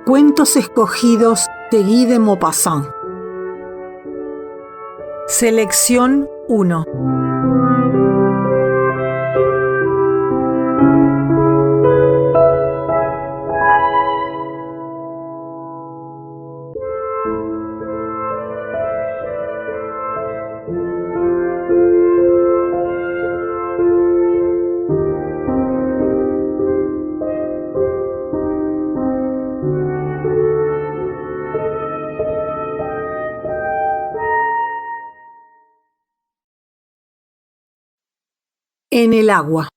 Cuentos escogidos de Guy de Maupassant. Selección 1. En el agua.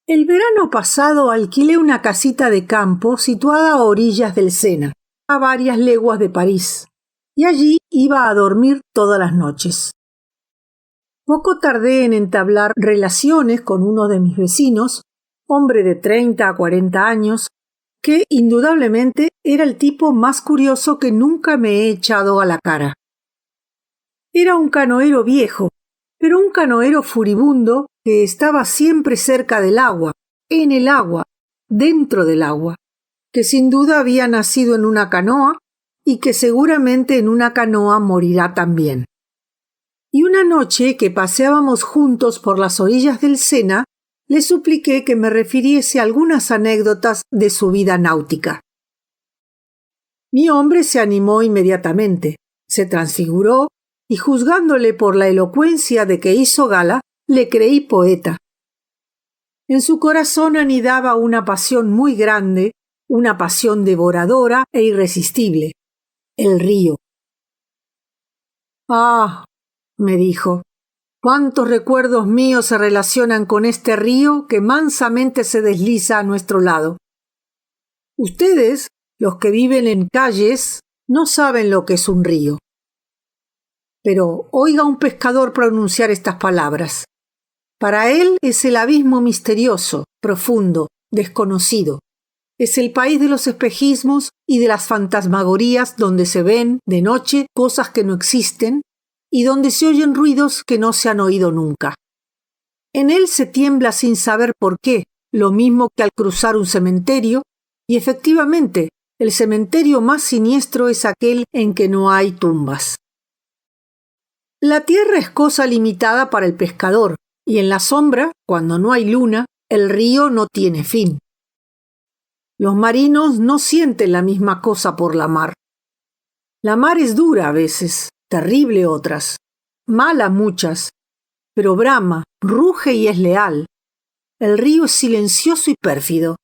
El verano pasado alquilé una casita de campo situada a orillas del Sena, a varias leguas de París, y allí iba a dormir todas las noches. Poco tardé en entablar relaciones con uno de mis vecinos, hombre de 30 a 40 años, que indudablemente era el tipo más curioso que nunca me he echado a la cara. Era un canoero viejo, pero un canoero furibundo que estaba siempre cerca del agua, en el agua, dentro del agua, que sin duda había nacido en una canoa y que seguramente en una canoa morirá también. Y una noche que paseábamos juntos por las orillas del Sena, le supliqué que me refiriese algunas anécdotas de su vida náutica. Mi hombre se animó inmediatamente, se transfiguró, y juzgándole por la elocuencia de que hizo gala, le creí poeta. En su corazón anidaba una pasión muy grande, una pasión devoradora e irresistible: el río. «Ah», me dijo, «cuántos recuerdos míos se relacionan con este río que mansamente se desliza a nuestro lado. Ustedes, los que viven en calles, no saben lo que es un río. Pero oiga un pescador pronunciar estas palabras. Para él es el abismo misterioso, profundo, desconocido. Es el país de los espejismos y de las fantasmagorías donde se ven, de noche, cosas que no existen y donde se oyen ruidos que no se han oído nunca. En él se tiembla sin saber por qué, lo mismo que al cruzar un cementerio, y efectivamente, el cementerio más siniestro es aquel en que no hay tumbas. La tierra es cosa limitada para el pescador, y en la sombra, cuando no hay luna, el río no tiene fin. Los marinos no sienten la misma cosa por la mar. La mar es dura a veces, terrible otras, mala muchas, pero brama, ruge y es leal. El río es silencioso y pérfido.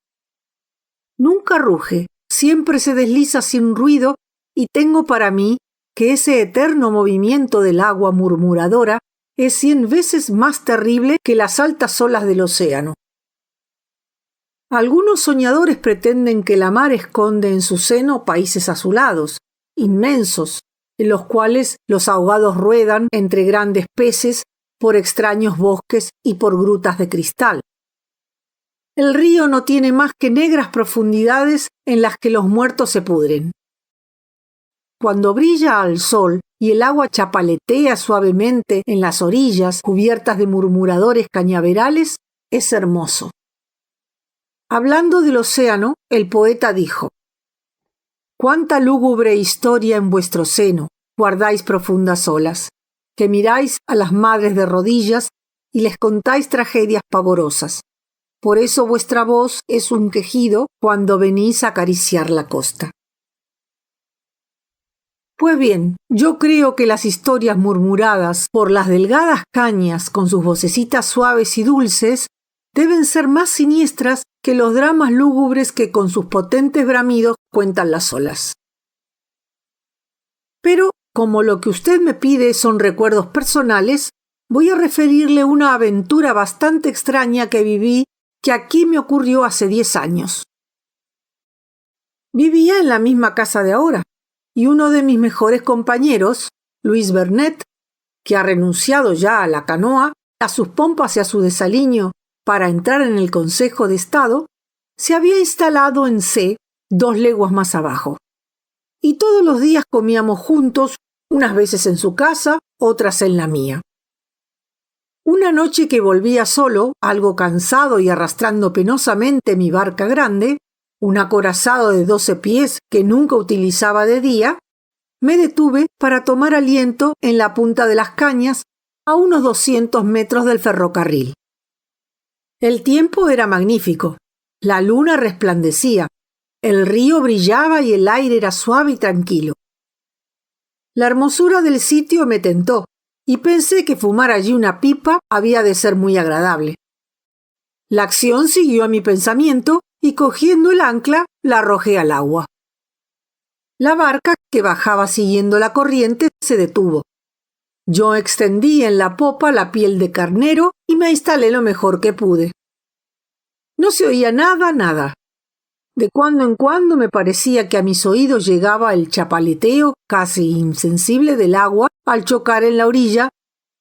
Nunca ruge, siempre se desliza sin ruido, y tengo para mí que ese eterno movimiento del agua murmuradora es 100 veces más terrible que las altas olas del océano. Algunos soñadores pretenden que la mar esconde en su seno países azulados, inmensos, en los cuales los ahogados ruedan entre grandes peces por extraños bosques y por grutas de cristal. El río no tiene más que negras profundidades en las que los muertos se pudren. Cuando brilla al sol y el agua chapaletea suavemente en las orillas cubiertas de murmuradores cañaverales, es hermoso. Hablando del océano, el poeta dijo: «Cuánta lúgubre historia en vuestro seno guardáis profundas olas, que miráis a las madres de rodillas y les contáis tragedias pavorosas. Por eso vuestra voz es un quejido cuando venís a acariciar la costa». Pues bien, yo creo que las historias murmuradas por las delgadas cañas con sus vocecitas suaves y dulces deben ser más siniestras que los dramas lúgubres que con sus potentes bramidos cuentan las olas. Pero, como lo que usted me pide son recuerdos personales, voy a referirle una aventura bastante extraña que viví, que aquí me ocurrió hace 10 años. Vivía en la misma casa de ahora, y uno de mis mejores compañeros, Luis Bernet, que ha renunciado ya a la canoa, a sus pompas y a su desaliño para entrar en el Consejo de Estado, se había instalado en C, 2 leguas más abajo. Y todos los días comíamos juntos, unas veces en su casa, otras en la mía. Una noche que volvía solo, algo cansado y arrastrando penosamente mi barca grande, un acorazado de 12 pies que nunca utilizaba de día, me detuve para tomar aliento en la punta de las cañas a unos 200 metros del ferrocarril. El tiempo era magnífico. La luna resplandecía, el río brillaba y el aire era suave y tranquilo. La hermosura del sitio me tentó y pensé que fumar allí una pipa había de ser muy agradable. La acción siguió a mi pensamiento y cogiendo el ancla la arrojé al agua. La barca, que bajaba siguiendo la corriente, se detuvo. Yo extendí en la popa la piel de carnero y me instalé lo mejor que pude. No se oía nada. De cuando en cuando me parecía que a mis oídos llegaba el chapaleteo casi insensible del agua al chocar en la orilla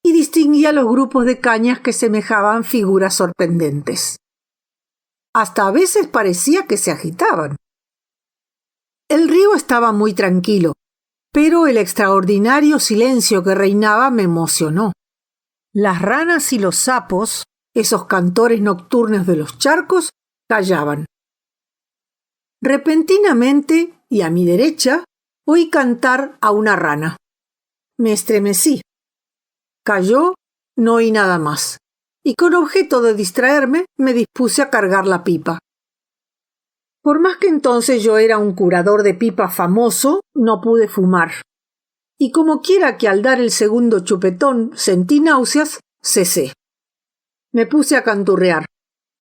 y distinguía los grupos de cañas que semejaban figuras sorprendentes. Hasta a veces parecía que se agitaban. El río estaba muy tranquilo, pero el extraordinario silencio que reinaba me emocionó. Las ranas y los sapos, esos cantores nocturnos de los charcos, callaban. Repentinamente, y a mi derecha, oí cantar a una rana. Me estremecí. Calló, no oí nada más, y con objeto de distraerme me dispuse a cargar la pipa. Por más que entonces yo era un curador de pipas famoso, no pude fumar. Y como quiera que al dar el segundo chupetón sentí náuseas, cesé. Me puse a canturrear,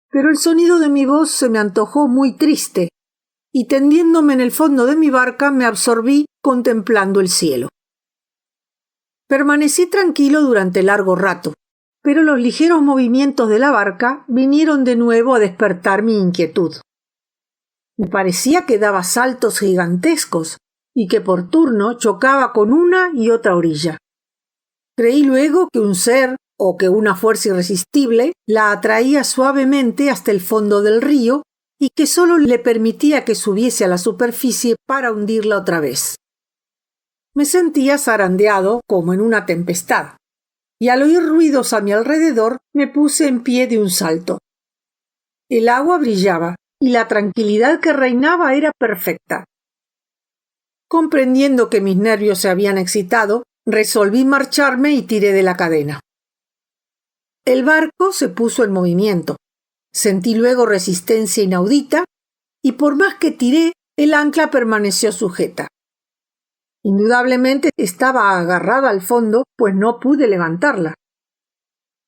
pero el sonido de mi voz se me antojó muy triste, y tendiéndome en el fondo de mi barca me absorbí contemplando el cielo. Permanecí tranquilo durante largo rato, pero los ligeros movimientos de la barca vinieron de nuevo a despertar mi inquietud. Me parecía que daba saltos gigantescos y que por turno chocaba con una y otra orilla. Creí luego que un ser o que una fuerza irresistible la atraía suavemente hasta el fondo del río y que solo le permitía que subiese a la superficie para hundirla otra vez. Me sentía zarandeado como en una tempestad, y al oír ruidos a mi alrededor me puse en pie de un salto. El agua brillaba y la tranquilidad que reinaba era perfecta. Comprendiendo que mis nervios se habían excitado, resolví marcharme y tiré de la cadena. El barco se puso en movimiento. Sentí luego resistencia inaudita y por más que tiré, el ancla permaneció sujeta. Indudablemente estaba agarrada al fondo, pues no pude levantarla.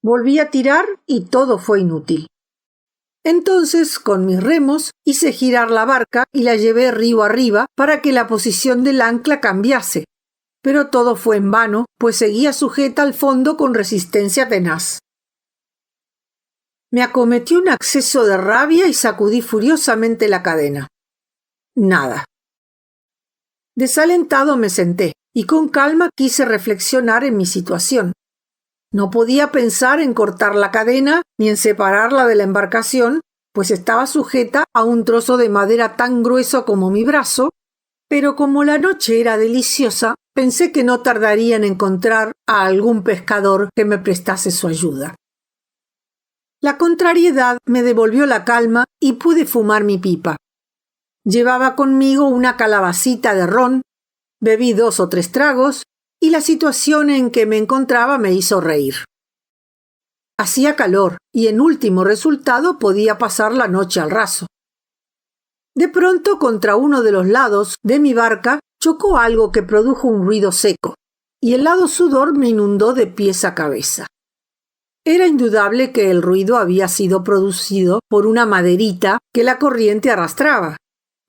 Volví a tirar y todo fue inútil. Entonces, con mis remos, hice girar la barca y la llevé río arriba para que la posición del ancla cambiase. Pero todo fue en vano, pues seguía sujeta al fondo con resistencia tenaz. Me acometió un acceso de rabia y sacudí furiosamente la cadena. Nada. Desalentado me senté y con calma quise reflexionar en mi situación. No podía pensar en cortar la cadena ni en separarla de la embarcación, pues estaba sujeta a un trozo de madera tan grueso como mi brazo, pero como la noche era deliciosa, pensé que no tardaría en encontrar a algún pescador que me prestase su ayuda. La contrariedad me devolvió la calma y pude fumar mi pipa. Llevaba conmigo una calabacita de ron, bebí 2 o 3 tragos y la situación en que me encontraba me hizo reír. Hacía calor y en último resultado podía pasar la noche al raso. De pronto contra uno de los lados de mi barca chocó algo que produjo un ruido seco y el helado sudor me inundó de pies a cabeza. Era indudable que el ruido había sido producido por una maderita que la corriente arrastraba,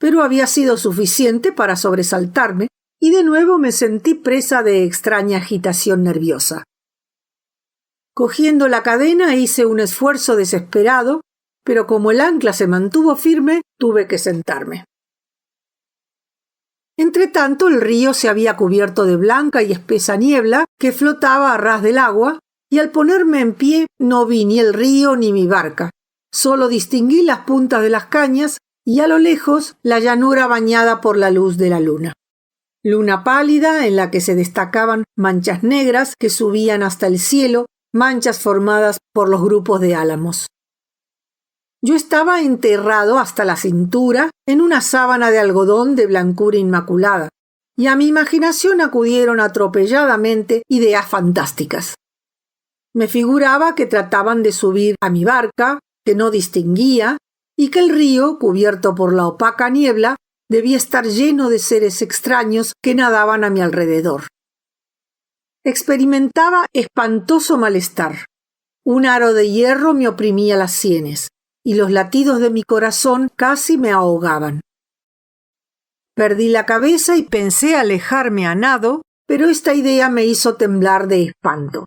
pero había sido suficiente para sobresaltarme y de nuevo me sentí presa de extraña agitación nerviosa. Cogiendo la cadena hice un esfuerzo desesperado, pero como el ancla se mantuvo firme, tuve que sentarme. Entretanto, el río se había cubierto de blanca y espesa niebla que flotaba a ras del agua, y al ponerme en pie no vi ni el río ni mi barca. Solo distinguí las puntas de las cañas y a lo lejos la llanura bañada por la luz de la luna. Luna pálida en la que se destacaban manchas negras que subían hasta el cielo, manchas formadas por los grupos de álamos. Yo estaba enterrado hasta la cintura en una sábana de algodón de blancura inmaculada, y a mi imaginación acudieron atropelladamente ideas fantásticas. Me figuraba que trataban de subir a mi barca, que no distinguía, y que el río, cubierto por la opaca niebla, debía estar lleno de seres extraños que nadaban a mi alrededor. Experimentaba espantoso malestar. Un aro de hierro me oprimía las sienes, y los latidos de mi corazón casi me ahogaban. Perdí la cabeza y pensé alejarme a nado, pero esta idea me hizo temblar de espanto.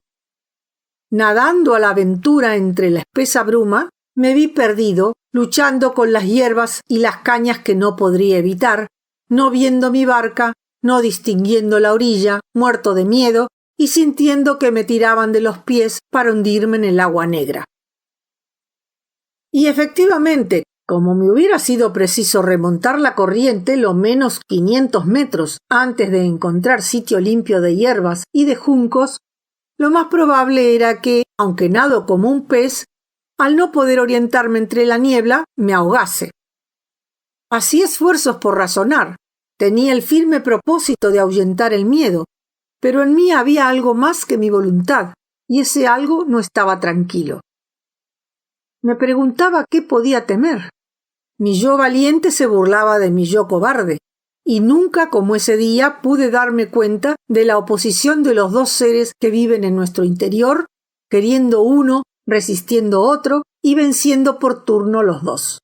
Nadando a la aventura entre la espesa bruma, me vi perdido, luchando con las hierbas y las cañas que no podría evitar, no viendo mi barca, no distinguiendo la orilla, muerto de miedo y sintiendo que me tiraban de los pies para hundirme en el agua negra. Y efectivamente, como me hubiera sido preciso remontar la corriente lo menos 500 metros antes de encontrar sitio limpio de hierbas y de juncos, lo más probable era que, aunque nado como un pez, al no poder orientarme entre la niebla, me ahogase. Hacía esfuerzos por razonar. Tenía el firme propósito de ahuyentar el miedo, pero en mí había algo más que mi voluntad, y ese algo no estaba tranquilo. Me preguntaba qué podía temer. Mi yo valiente se burlaba de mi yo cobarde, y nunca como ese día pude darme cuenta de la oposición de los dos seres que viven en nuestro interior, queriendo uno, resistiendo otro y venciendo por turno los dos.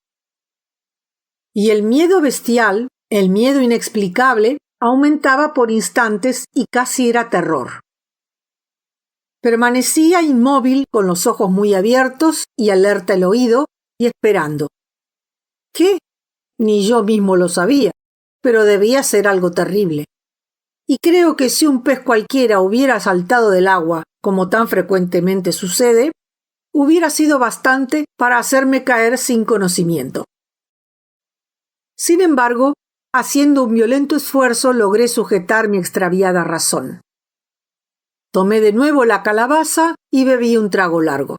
Y el miedo bestial, el miedo inexplicable, aumentaba por instantes y casi era terror. Permanecía inmóvil con los ojos muy abiertos y alerta el oído y esperando. ¿Qué? Ni yo mismo lo sabía, pero debía ser algo terrible. Y creo que si un pez cualquiera hubiera saltado del agua, como tan frecuentemente sucede, hubiera sido bastante para hacerme caer sin conocimiento. Sin embargo, haciendo un violento esfuerzo logré sujetar mi extraviada razón. Tomé de nuevo la calabaza y bebí un trago largo.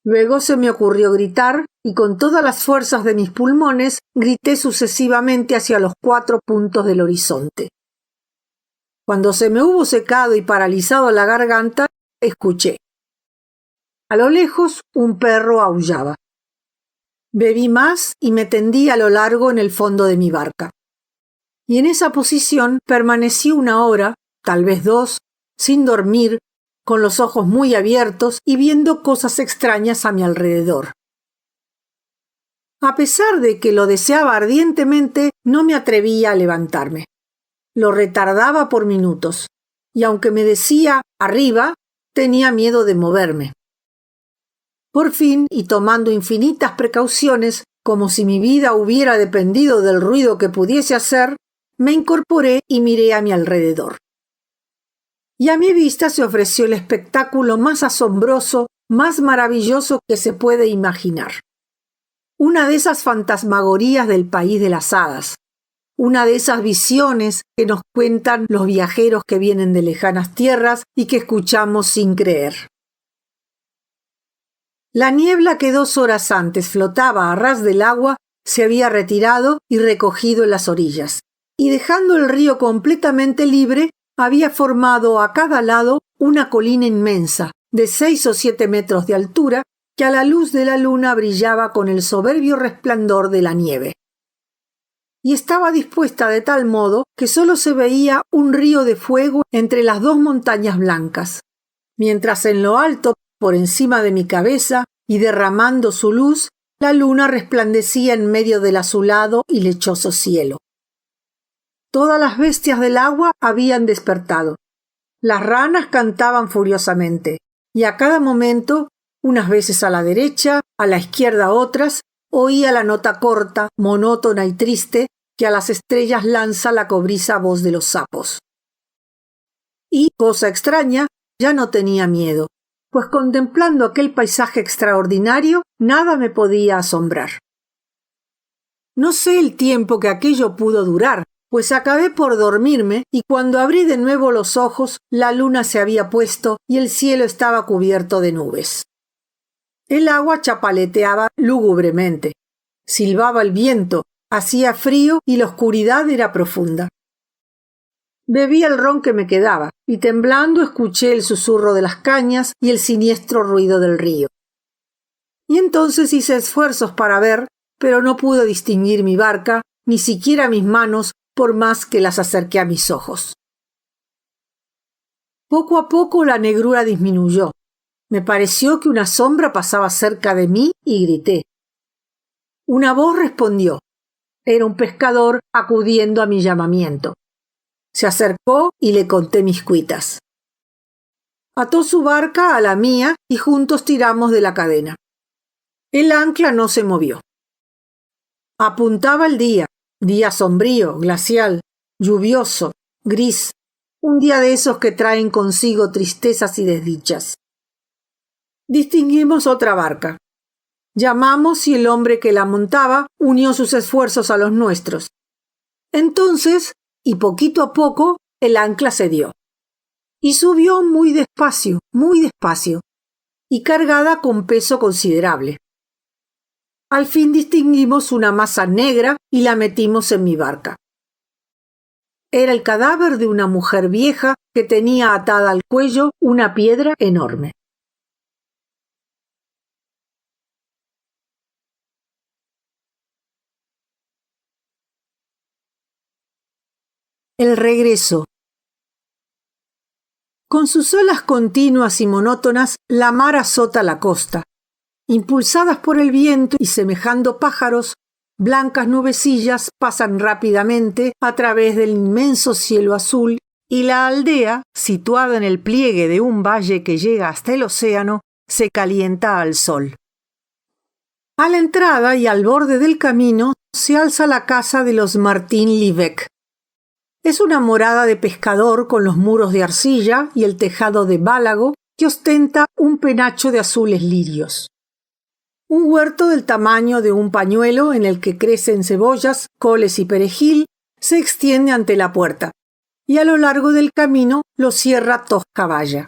Luego se me ocurrió gritar y con todas las fuerzas de mis pulmones grité sucesivamente hacia los 4 puntos del horizonte. Cuando se me hubo secado y paralizado la garganta, escuché. A lo lejos un perro aullaba. Bebí más y me tendí a lo largo en el fondo de mi barca. Y en esa posición permanecí 1 hora, tal vez 2, sin dormir, con los ojos muy abiertos y viendo cosas extrañas a mi alrededor. A pesar de que lo deseaba ardientemente, no me atrevía a levantarme. Lo retardaba por minutos, y aunque me decía arriba, tenía miedo de moverme. Por fin, y tomando infinitas precauciones, como si mi vida hubiera dependido del ruido que pudiese hacer, me incorporé y miré a mi alrededor. Y a mi vista se ofreció el espectáculo más asombroso, más maravilloso que se puede imaginar. Una de esas fantasmagorías del país de las hadas, una de esas visiones que nos cuentan los viajeros que vienen de lejanas tierras y que escuchamos sin creer. La niebla que 2 horas antes flotaba a ras del agua se había retirado y recogido en las orillas, y dejando el río completamente libre, había formado a cada lado una colina inmensa, de 6 o 7 metros de altura, que a la luz de la luna brillaba con el soberbio resplandor de la nieve. Y estaba dispuesta de tal modo que solo se veía un río de fuego entre las 2 montañas blancas, mientras en lo alto, por encima de mi cabeza, y derramando su luz, la luna resplandecía en medio del azulado y lechoso cielo. Todas las bestias del agua habían despertado. Las ranas cantaban furiosamente, y a cada momento, unas veces a la derecha, a la izquierda otras, oía la nota corta, monótona y triste que a las estrellas lanza la cobriza voz de los sapos. Y, cosa extraña, ya no tenía miedo, pues contemplando aquel paisaje extraordinario, nada me podía asombrar. No sé el tiempo que aquello pudo durar, pues acabé por dormirme y cuando abrí de nuevo los ojos, la luna se había puesto y el cielo estaba cubierto de nubes. El agua chapaleteaba lúgubremente. Silbaba el viento, hacía frío y la oscuridad era profunda. Bebí el ron que me quedaba y temblando escuché el susurro de las cañas y el siniestro ruido del río. Y entonces hice esfuerzos para ver, pero no pude distinguir mi barca, ni siquiera mis manos, por más que las acerqué a mis ojos. Poco a poco la negrura disminuyó. Me pareció que una sombra pasaba cerca de mí y grité. Una voz respondió. Era un pescador acudiendo a mi llamamiento. Se acercó y le conté mis cuitas. Ató su barca a la mía y juntos tiramos de la cadena. El ancla no se movió. Apuntaba el día sombrío, glacial, lluvioso, gris, un día de esos que traen consigo tristezas y desdichas. Distinguimos otra barca. Llamamos y el hombre que la montaba unió sus esfuerzos a los nuestros. Entonces, y poquito a poco, el ancla cedió. Y subió muy despacio, y cargada con peso considerable. Al fin distinguimos una masa negra y la metimos en mi barca. Era el cadáver de una mujer vieja que tenía atada al cuello una piedra enorme. El regreso. Con sus olas continuas y monótonas, la mar azota la costa. Impulsadas por el viento y semejando pájaros, blancas nubecillas pasan rápidamente a través del inmenso cielo azul y la aldea, situada en el pliegue de un valle que llega hasta el océano, se calienta al sol. A la entrada y al borde del camino se alza la casa de los Martín Livec. Es una morada de pescador con los muros de arcilla y el tejado de bálago que ostenta un penacho de azules lirios. Un huerto del tamaño de un pañuelo en el que crecen cebollas, coles y perejil se extiende ante la puerta, y a lo largo del camino lo cierra tosca valla.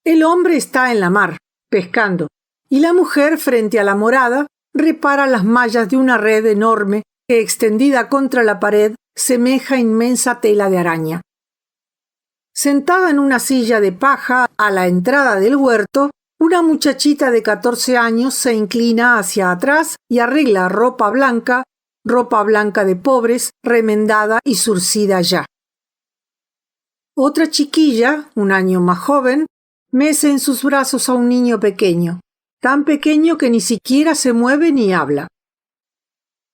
El hombre está en la mar, pescando, y la mujer, frente a la morada, repara las mallas de una red enorme que, extendida contra la pared, semeja inmensa tela de araña. Sentada en una silla de paja a la entrada del huerto, una muchachita de 14 años se inclina hacia atrás y arregla ropa blanca de pobres, remendada y zurcida ya. Otra chiquilla, un año más joven, mece en sus brazos a un niño pequeño, tan pequeño que ni siquiera se mueve ni habla.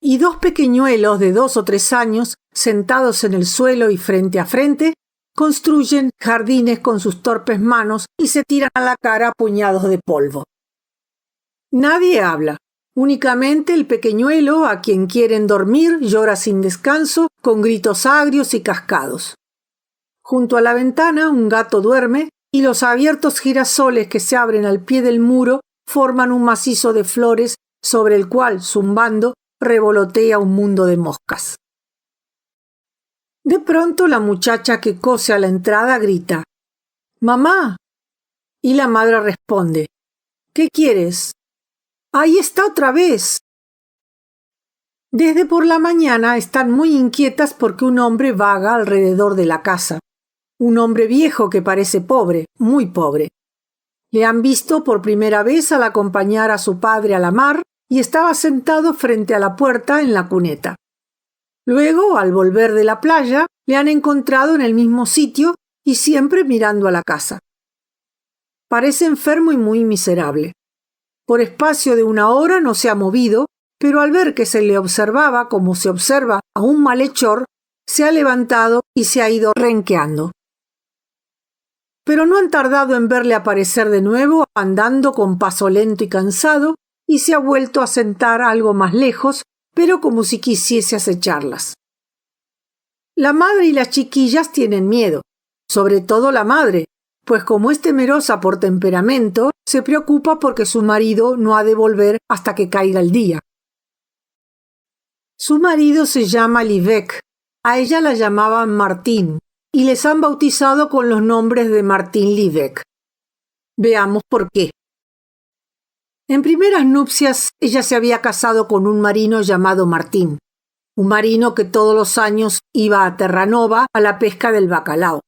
Y dos pequeñuelos de 2 o 3 años, sentados en el suelo y frente a frente, construyen jardines con sus torpes manos y se tiran a la cara puñados de polvo. Nadie habla. Únicamente el pequeñuelo, a quien quieren dormir, llora sin descanso, con gritos agrios y cascados. Junto a la ventana un gato duerme y los abiertos girasoles que se abren al pie del muro forman un macizo de flores sobre el cual, zumbando, revolotea un mundo de moscas. De pronto la muchacha que cose a la entrada grita: «¡Mamá!». Y la madre responde: «¿Qué quieres?». «¡Ahí está otra vez!». Desde por la mañana están muy inquietas porque un hombre vaga alrededor de la casa. Un hombre viejo que parece pobre, muy pobre. Le han visto por primera vez al acompañar a su padre a la mar y estaba sentado frente a la puerta en la cuneta. Luego, al volver de la playa, le han encontrado en el mismo sitio y siempre mirando a la casa. Parece enfermo y muy miserable. Por espacio de 1 hora no se ha movido, pero al ver que se le observaba como se observa a un malhechor, se ha levantado y se ha ido renqueando. Pero no han tardado en verle aparecer de nuevo, andando con paso lento y cansado, y se ha vuelto a sentar algo más lejos, pero como si quisiese acecharlas. La madre y las chiquillas tienen miedo, sobre todo la madre, pues como es temerosa por temperamento, se preocupa porque su marido no ha de volver hasta que caiga el día. Su marido se llama Livec, a ella la llamaban Martín, y les han bautizado con los nombres de Martín Livec. Veamos por qué. En primeras nupcias, ella se había casado con un marino llamado Martín, un marino que todos los años iba a Terranova a la pesca del bacalao.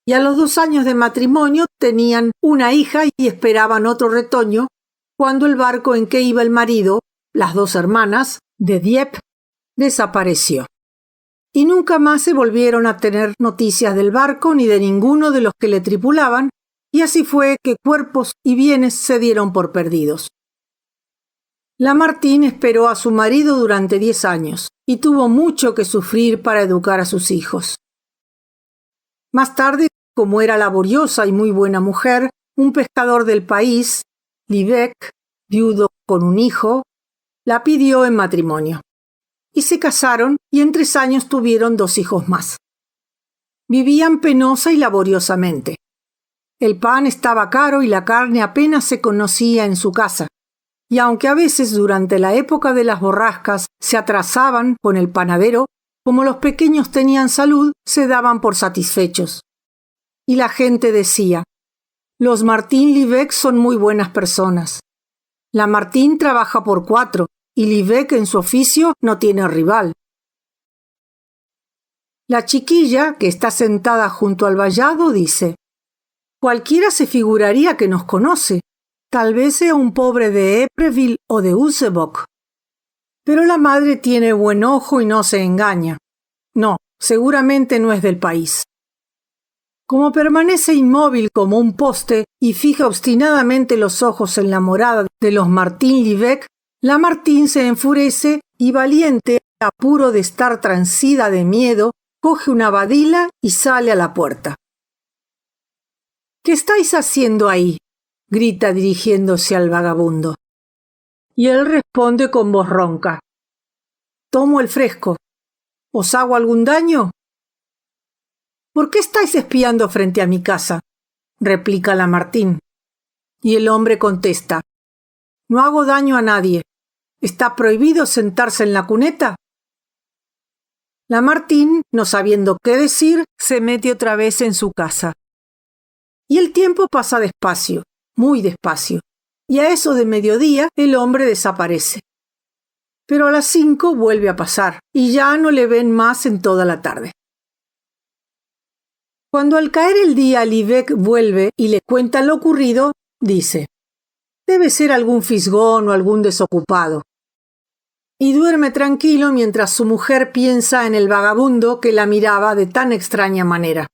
Y a los 2 años de matrimonio tenían una hija y esperaban otro retoño cuando el barco en que iba el marido, las 2 hermanas, de Dieppe, desapareció. Y nunca más se volvieron a tener noticias del barco ni de ninguno de los que le tripulaban, y así fue que cuerpos y bienes se dieron por perdidos. Lamartine esperó a su marido durante 10 años y tuvo mucho que sufrir para educar a sus hijos. Más tarde, como era laboriosa y muy buena mujer, un pescador del país, Livec, viudo con un hijo, la pidió en matrimonio. Y se casaron y en 3 años tuvieron 2 hijos más. Vivían penosa y laboriosamente. El pan estaba caro y la carne apenas se conocía en su casa. Y aunque a veces durante la época de las borrascas se atrasaban con el panadero, como los pequeños tenían salud, se daban por satisfechos. Y la gente decía, los Martín Livec son muy buenas personas. Lamartine trabaja por 4 y Livec en su oficio no tiene rival. La chiquilla, que está sentada junto al vallado, dice, cualquiera se figuraría que nos conoce. Tal vez sea un pobre de Épreville o de Usebok. Pero la madre tiene buen ojo y no se engaña. No, seguramente no es del país. Como permanece inmóvil como un poste y fija obstinadamente los ojos en la morada de los Martín Livec, Lamartine se enfurece y valiente, a puro de estar transida de miedo, coge una badila y sale a la puerta. ¿Qué estáis haciendo ahí?, grita dirigiéndose al vagabundo. Y él responde con voz ronca. Tomo el fresco. ¿Os hago algún daño? ¿Por qué estáis espiando frente a mi casa?, replica Lamartine. Y el hombre contesta. No hago daño a nadie. ¿Está prohibido sentarse en la cuneta? Lamartine, no sabiendo qué decir, se mete otra vez en su casa. Y el tiempo pasa despacio, muy despacio, y a eso de mediodía el hombre desaparece. Pero a las 5 vuelve a pasar, y ya no le ven más en toda la tarde. Cuando al caer el día Livec vuelve y le cuenta lo ocurrido, dice, debe ser algún fisgón o algún desocupado. Y duerme tranquilo mientras su mujer piensa en el vagabundo que la miraba de tan extraña manera.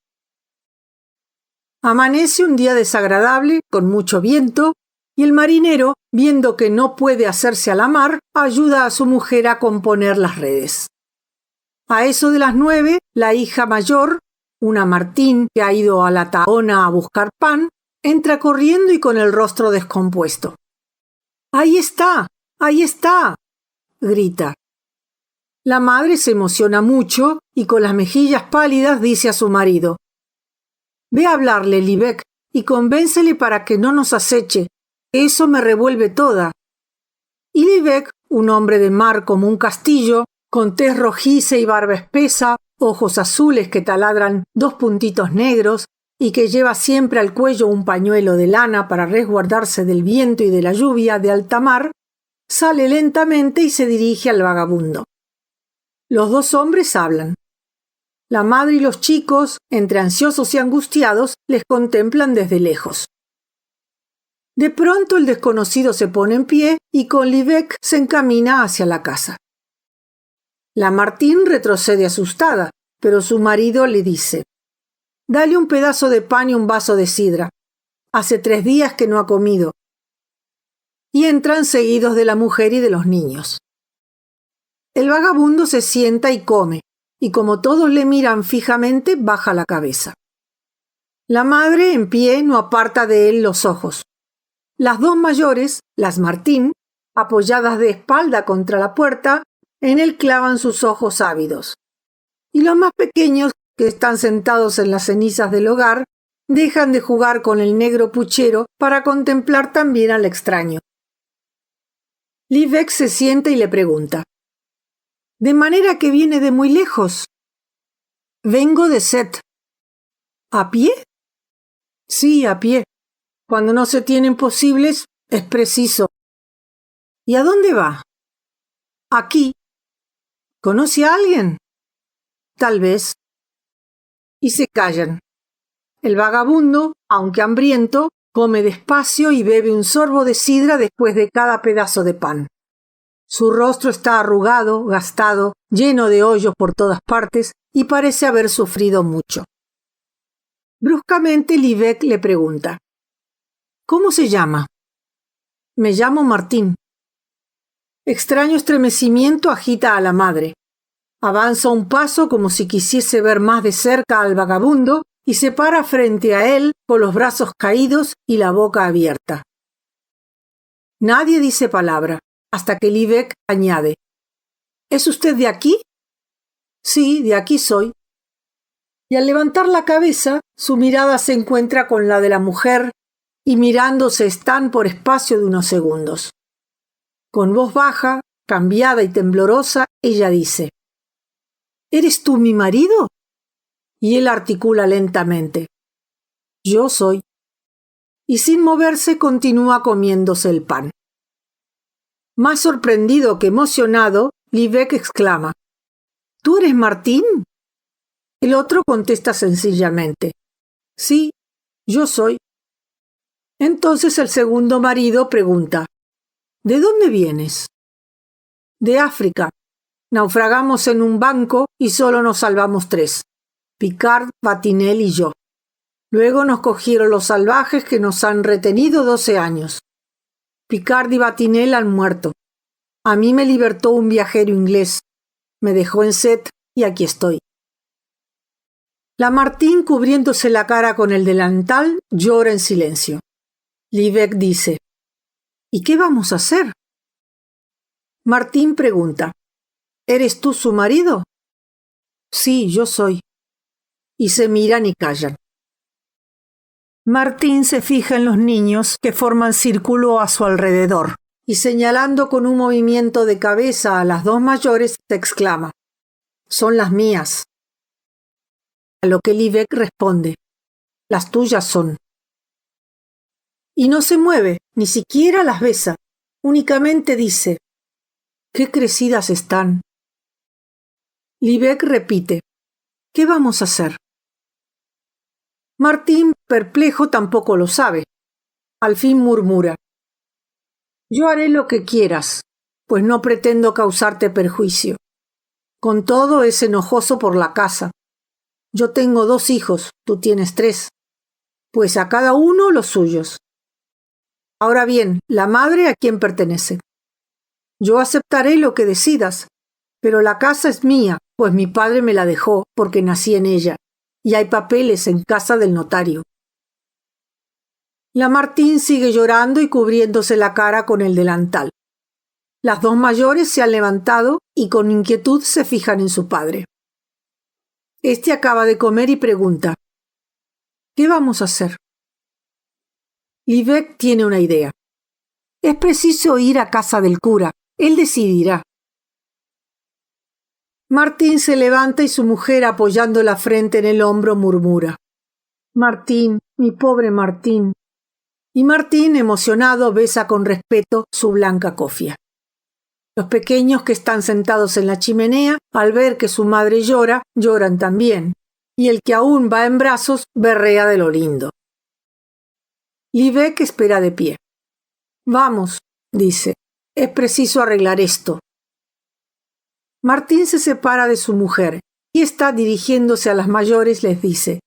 Amanece un día desagradable, con mucho viento, y el marinero, viendo que no puede hacerse a la mar, ayuda a su mujer a componer las redes. A eso de las 9, la hija mayor, una Martín que ha ido a la tahona a buscar pan, entra corriendo y con el rostro descompuesto. ¡Ahí está! ¡Ahí está!, grita. La madre se emociona mucho y con las mejillas pálidas dice a su marido, «Ve a hablarle, Livec, y convéncele para que no nos aceche. Eso me revuelve toda». Y Livec, un hombre de mar como un castillo, con tez rojiza y barba espesa, ojos azules que taladran 2 puntitos negros y que lleva siempre al cuello un pañuelo de lana para resguardarse del viento y de la lluvia de alta mar, sale lentamente y se dirige al vagabundo. Los 2 hombres hablan. La madre y los chicos, entre ansiosos y angustiados, les contemplan desde lejos. De pronto el desconocido se pone en pie y con Livec se encamina hacia la casa. Lamartine retrocede asustada, pero su marido le dice, «Dale un pedazo de pan y un vaso de sidra. Hace 3 días que no ha comido». Y entran seguidos de la mujer y de los niños. El vagabundo se sienta y come, y como todos le miran fijamente, baja la cabeza. La madre, en pie, no aparta de él los ojos. Las 2 mayores, las Martín, apoyadas de espalda contra la puerta, en él clavan sus ojos ávidos. Y los más pequeños, que están sentados en las cenizas del hogar, dejan de jugar con el negro puchero para contemplar también al extraño. Livec se sienta y le pregunta, «¿De manera que viene de muy lejos?» «Vengo de Sète». ¿A pie?» «Sí, a pie. Cuando no se tienen posibles, es preciso. ¿Y a dónde va? Aquí. ¿Conoce a alguien? Tal vez. Y se callan. El vagabundo, aunque hambriento, come despacio y bebe un sorbo de sidra después de cada pedazo de pan. Su rostro está arrugado, gastado, lleno de hoyos por todas partes y parece haber sufrido mucho. Bruscamente Livek le pregunta: ¿Cómo se llama? Me llamo Martín. Extraño estremecimiento agita a la madre. Avanza un paso como si quisiese ver más de cerca al vagabundo y se para frente a él con los brazos caídos y la boca abierta. Nadie dice palabra, hasta que Livek añade: ¿Es usted de aquí? Sí, de aquí soy. Y al levantar la cabeza, su mirada se encuentra con la de la mujer y mirándose están por espacio de unos segundos. Con voz baja, cambiada y temblorosa, ella dice: ¿Eres tú mi marido? Y él articula lentamente: Yo soy. Y sin moverse continúa comiéndose el pan. Más sorprendido que emocionado, Livek exclama: ¿Tú eres Martín? El otro contesta sencillamente: Sí, yo soy. Entonces el segundo marido pregunta: ¿De dónde vienes? De África. Naufragamos en un banco y solo nos salvamos 3. Picard, Vatinel y yo. Luego nos cogieron los salvajes que nos han retenido 12 años. Picard y Vatinel han muerto. A mí me libertó un viajero inglés. Me dejó en Set y aquí estoy. Lamartine, cubriéndose la cara con el delantal, llora en silencio. Livek dice: ¿Y qué vamos a hacer? Martín pregunta: ¿Eres tú su marido? Sí, yo soy. Y se miran y callan. Martín se fija en los niños que forman círculo a su alrededor y señalando con un movimiento de cabeza a las 2 mayores, se exclama: Son las mías. A lo que Livek responde: Las tuyas son. Y no se mueve, ni siquiera las besa, únicamente dice: ¡Qué crecidas están! Livek repite: ¿Qué vamos a hacer? Martín, perplejo, tampoco lo sabe. Al fin murmura: Yo haré lo que quieras, pues no pretendo causarte perjuicio. Con todo es enojoso por la casa. Yo tengo 2 hijos, tú tienes 3. Pues a cada uno los suyos. Ahora bien, la madre a quién pertenece. Yo aceptaré lo que decidas, pero la casa es mía, pues mi padre me la dejó porque nací en ella, y hay papeles en casa del notario. Lamartine sigue llorando y cubriéndose la cara con el delantal. Las 2 mayores se han levantado y con inquietud se fijan en su padre. Este acaba de comer y pregunta: ¿Qué vamos a hacer? Livek tiene una idea. Es preciso ir a casa del cura. Él decidirá. Martín se levanta y su mujer, apoyando la frente en el hombro, murmura: Martín, mi pobre Martín. Y Martín, emocionado, besa con respeto su blanca cofia. Los pequeños que están sentados en la chimenea, al ver que su madre llora, lloran también, y el que aún va en brazos berrea de lo lindo. Livek espera de pie. Vamos, dice, es preciso arreglar esto. Martín se separa de su mujer y está dirigiéndose a las mayores, les dice: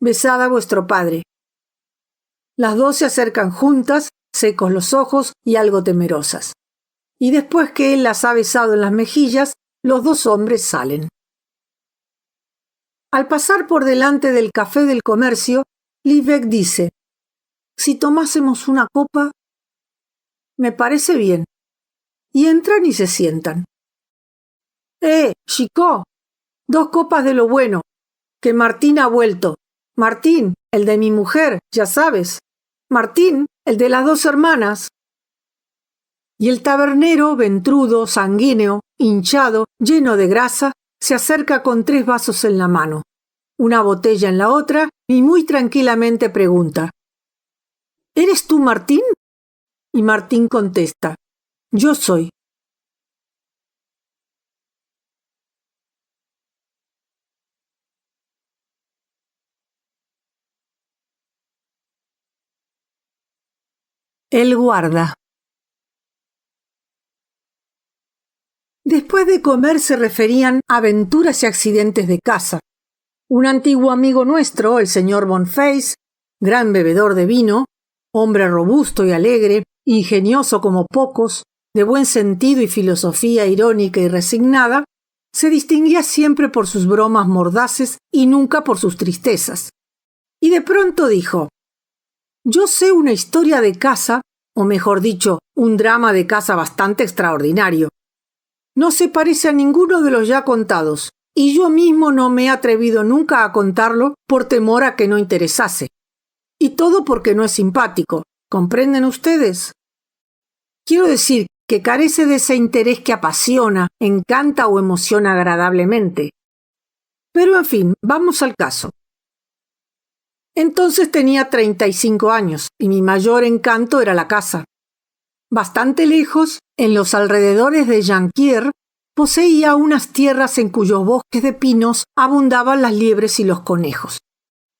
Besad a vuestro padre. Las 2 se acercan juntas, secos los ojos y algo temerosas. Y después que él las ha besado en las mejillas, los 2 hombres salen. Al pasar por delante del Café del Comercio, Livek dice: Si tomásemos una copa. Me parece bien. Y entran y se sientan. Chicot, 2 copas de lo bueno, que Martín ha vuelto. Martín, el de mi mujer, ya sabes. Martín, el de las 2 hermanas. Y el tabernero, ventrudo, sanguíneo, hinchado, lleno de grasa, se acerca con 3 vasos en la mano, una botella en la otra, y muy tranquilamente pregunta: ¿Eres tú Martín? Y Martín contesta: Yo soy. El guarda. Después de comer se referían a aventuras y accidentes de caza. Un antiguo amigo nuestro, el señor Boniface, gran bebedor de vino, hombre robusto y alegre, ingenioso como pocos, de buen sentido y filosofía irónica y resignada, se distinguía siempre por sus bromas mordaces y nunca por sus tristezas. Y de pronto dijo: «Yo sé una historia de caza, o mejor dicho, un drama de caza bastante extraordinario. No se parece a ninguno de los ya contados, y yo mismo no me he atrevido nunca a contarlo por temor a que no interesase. Y todo porque no es simpático. ¿Comprenden ustedes? Quiero decir que carece de ese interés que apasiona, encanta o emociona agradablemente. Pero en fin, vamos al caso. Entonces tenía 35 años y mi mayor encanto era la caza. Bastante lejos, en los alrededores de Jonquière, poseía unas tierras en cuyos bosques de pinos abundaban las liebres y los conejos.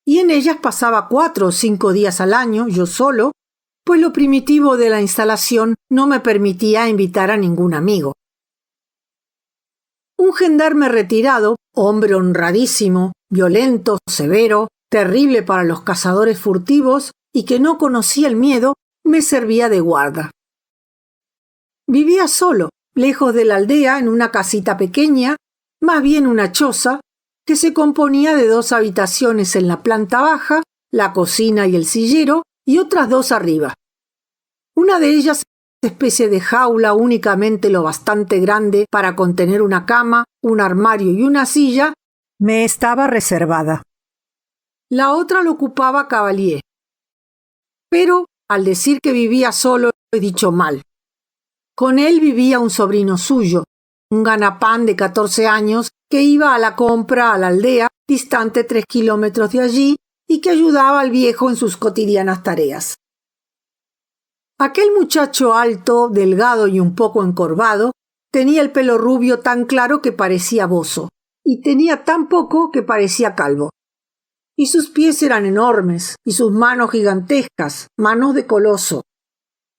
Y en ellas pasaba 4 o 5 días al año, yo solo, pues lo primitivo de la instalación no me permitía invitar a ningún amigo. Un gendarme retirado, hombre honradísimo, violento, severo, terrible para los cazadores furtivos y que no conocía el miedo, me servía de guarda. Vivía solo, lejos de la aldea, en una casita pequeña, más bien una choza, que se componía de 2 habitaciones en la planta baja, la cocina y el sillero, y otras 2 arriba. Una de ellas, especie de jaula únicamente lo bastante grande para contener una cama, un armario y una silla, me estaba reservada. La otra lo ocupaba Cavalier. Pero, al decir que vivía solo, he dicho mal. Con él vivía un sobrino suyo, un ganapán de 14 años, que iba a la compra a la aldea, distante 3 kilómetros de allí, y que ayudaba al viejo en sus cotidianas tareas. Aquel muchacho alto, delgado y un poco encorvado, tenía el pelo rubio tan claro que parecía bozo, y tenía tan poco que parecía calvo. Y sus pies eran enormes, y sus manos gigantescas, manos de coloso.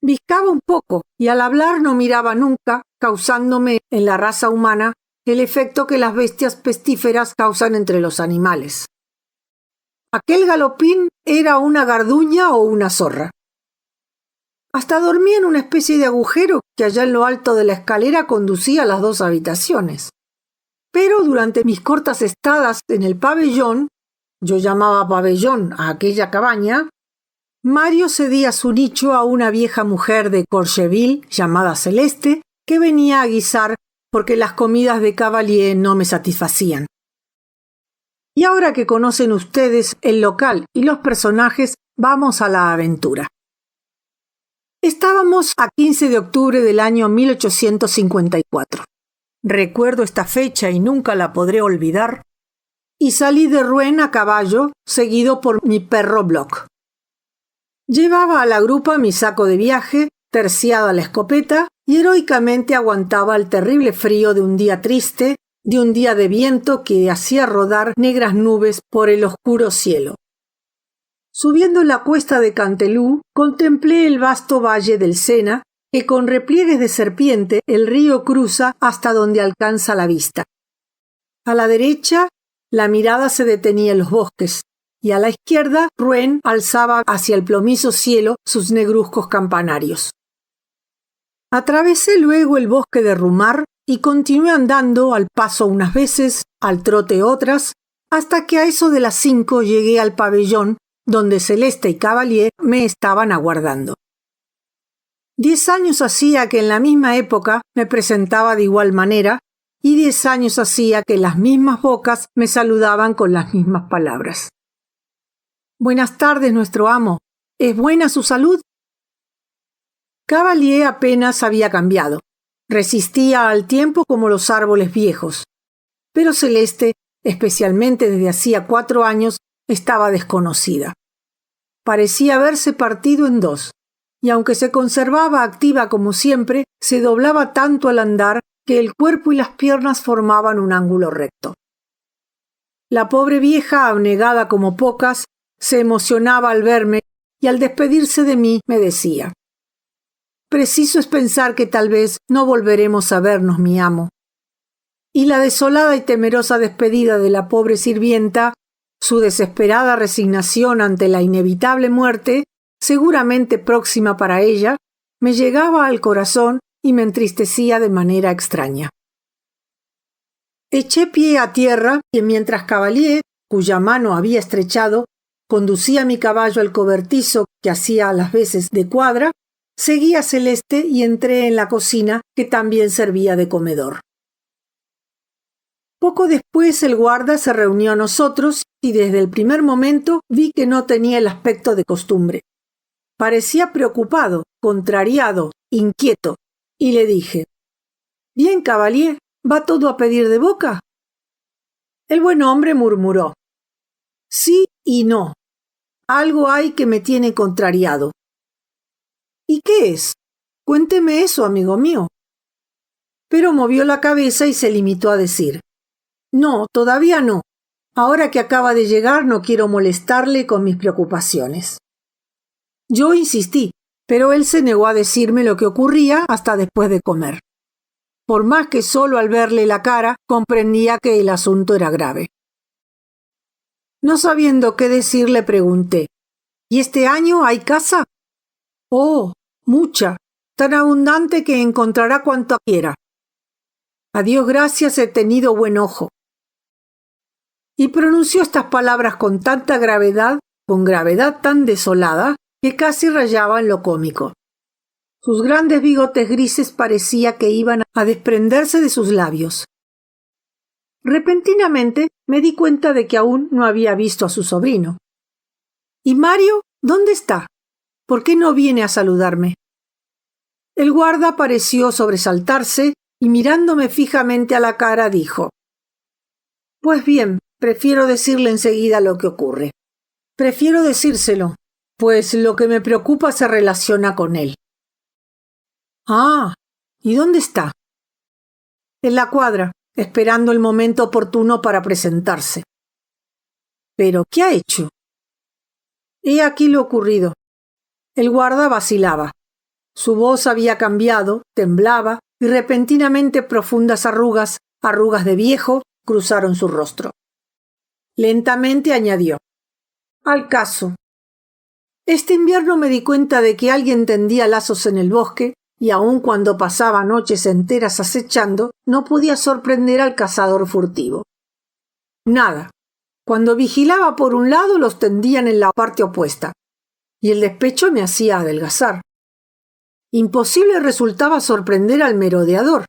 Bizcaba un poco, y al hablar no miraba nunca, causándome en la raza humana el efecto que las bestias pestíferas causan entre los animales. Aquel galopín era una garduña o una zorra. Hasta dormía en una especie de agujero que allá en lo alto de la escalera conducía a las 2 habitaciones. Pero durante mis cortas estadas en el pabellón, yo llamaba pabellón a aquella cabaña, Mario cedía su nicho a una vieja mujer de Courcheville llamada Celeste, que venía a guisar porque las comidas de Cavalier no me satisfacían. Y ahora que conocen ustedes el local y los personajes, vamos a la aventura. Estábamos a 15 de octubre del año 1854. Recuerdo esta fecha y nunca la podré olvidar. Y salí de Rouen a caballo, seguido por mi perro Block. Llevaba a la grupa mi saco de viaje, terciada la escopeta, y heroicamente aguantaba el terrible frío de un día triste, de un día de viento que hacía rodar negras nubes por el oscuro cielo. Subiendo la cuesta de Cantelou, contemplé el vasto valle del Sena, que con repliegues de serpiente el río cruza hasta donde alcanza la vista. A la derecha, la mirada se detenía en los bosques, y a la izquierda Rouen alzaba hacia el plomizo cielo sus negruzcos campanarios. Atravesé luego el bosque de Rumar y continué andando al paso unas veces, al trote otras, hasta que a eso de las 5 llegué al pabellón donde Celeste y Cavalier me estaban aguardando. 10 años hacía que en la misma época me presentaba de igual manera, y 10 años hacía que las mismas bocas me saludaban con las mismas palabras. «Buenas tardes, nuestro amo. ¿Es buena su salud?» Cavalier apenas había cambiado. Resistía al tiempo como los árboles viejos. Pero Celeste, especialmente desde hacía 4 años, estaba desconocida. Parecía haberse partido en 2, y aunque se conservaba activa como siempre, se doblaba tanto al andar que el cuerpo y las piernas formaban un ángulo recto. La pobre vieja, abnegada como pocas, se emocionaba al verme y al despedirse de mí me decía: «Preciso es pensar que tal vez no volveremos a vernos, mi amo». Y la desolada y temerosa despedida de la pobre sirvienta, su desesperada resignación ante la inevitable muerte, seguramente próxima para ella, me llegaba al corazón y me entristecía de manera extraña. Eché pie a tierra y mientras Cavalier, cuya mano había estrechado, conducía mi caballo al cobertizo que hacía a las veces de cuadra, seguí a Celeste y entré en la cocina, que también servía de comedor. Poco después el guarda se reunió a nosotros y desde el primer momento vi que no tenía el aspecto de costumbre. Parecía preocupado, contrariado, inquieto, y le dije: «Bien, Cavalier, ¿va todo a pedir de boca?». El buen hombre murmuró: «Sí y no. Algo hay que me tiene contrariado». «¿Y qué es? Cuénteme eso, amigo mío». Pero movió la cabeza y se limitó a decir: «No, todavía no. Ahora que acaba de llegar no quiero molestarle con mis preocupaciones». Yo insistí, pero él se negó a decirme lo que ocurría hasta después de comer. Por más que solo al verle la cara comprendía que el asunto era grave. No sabiendo qué decir, le pregunté: «¿Y este año hay caza?». «Oh, mucha, tan abundante que encontrará cuanto quiera. A Dios gracias he tenido buen ojo». Y pronunció estas palabras con tanta gravedad, con gravedad tan desolada, que casi rayaba en lo cómico. Sus grandes bigotes grises parecía que iban a desprenderse de sus labios. Repentinamente me di cuenta de que aún no había visto a su sobrino. «¿Y Mario? ¿Dónde está? ¿Por qué no viene a saludarme?». El guarda pareció sobresaltarse y mirándome fijamente a la cara dijo: «Pues bien, prefiero decirle enseguida lo que ocurre. Prefiero decírselo, pues lo que me preocupa se relaciona con él». «Ah, ¿y dónde está?». «En la cuadra, esperando el momento oportuno para presentarse». «¿Pero qué ha hecho?». «He aquí lo ocurrido». El guarda vacilaba. Su voz había cambiado, temblaba, y repentinamente profundas arrugas de viejo, cruzaron su rostro. Lentamente añadió: «Al caso. Este invierno me di cuenta de que alguien tendía lazos en el bosque, y aun cuando pasaba noches enteras acechando, no podía sorprender al cazador furtivo. Nada. Cuando vigilaba por un lado, los tendían en la parte opuesta, y el despecho me hacía adelgazar. Imposible resultaba sorprender al merodeador,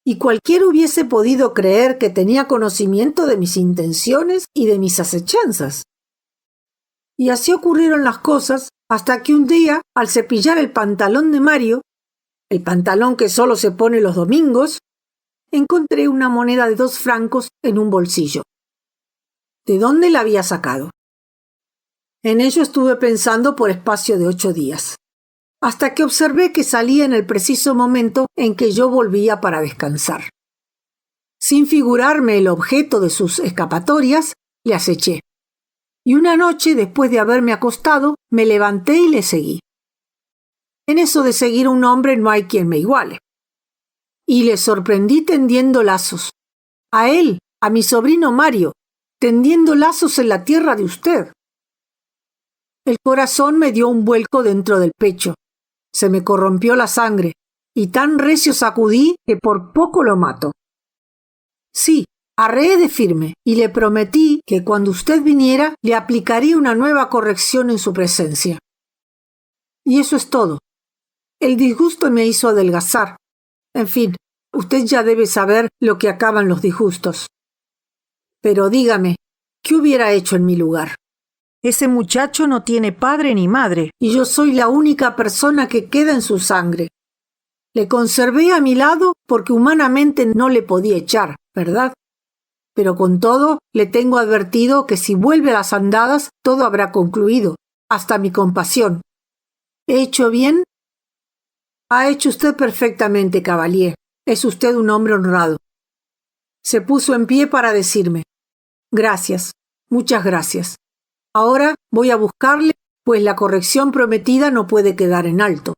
y cualquiera hubiese podido creer que tenía conocimiento de mis intenciones y de mis acechanzas. Y así ocurrieron las cosas hasta que un día, al cepillar el pantalón de Mario, el pantalón que solo se pone los domingos, encontré una moneda de 2 francos en un bolsillo. ¿De dónde la había sacado? En ello estuve pensando por espacio de 8 días, hasta que observé que salía en el preciso momento en que yo volvía para descansar. Sin figurarme el objeto de sus escapatorias, le aceché. Y una noche, después de haberme acostado, me levanté y le seguí. En eso de seguir a un hombre no hay quien me iguale. Y le sorprendí tendiendo lazos. A él, a mi sobrino Mario, tendiendo lazos en la tierra de usted. El corazón me dio un vuelco dentro del pecho. Se me corrompió la sangre, y tan recio sacudí que por poco lo mato. Sí, arreé de firme, y le prometí que cuando usted viniera le aplicaría una nueva corrección en su presencia. Y eso es todo. El disgusto me hizo adelgazar. En fin, usted ya debe saber lo que acaban los disgustos. Pero dígame, ¿qué hubiera hecho en mi lugar? Ese muchacho no tiene padre ni madre, y yo soy la única persona que queda en su sangre. Le conservé a mi lado porque humanamente no le podía echar, ¿verdad? Pero con todo, le tengo advertido que si vuelve a las andadas, todo habrá concluido, hasta mi compasión. ¿He hecho bien? Ha hecho usted perfectamente, Cavalier. Es usted un hombre honrado. Se puso en pie para decirme: gracias, muchas gracias. Ahora voy a buscarle, pues la corrección prometida no puede quedar en alto.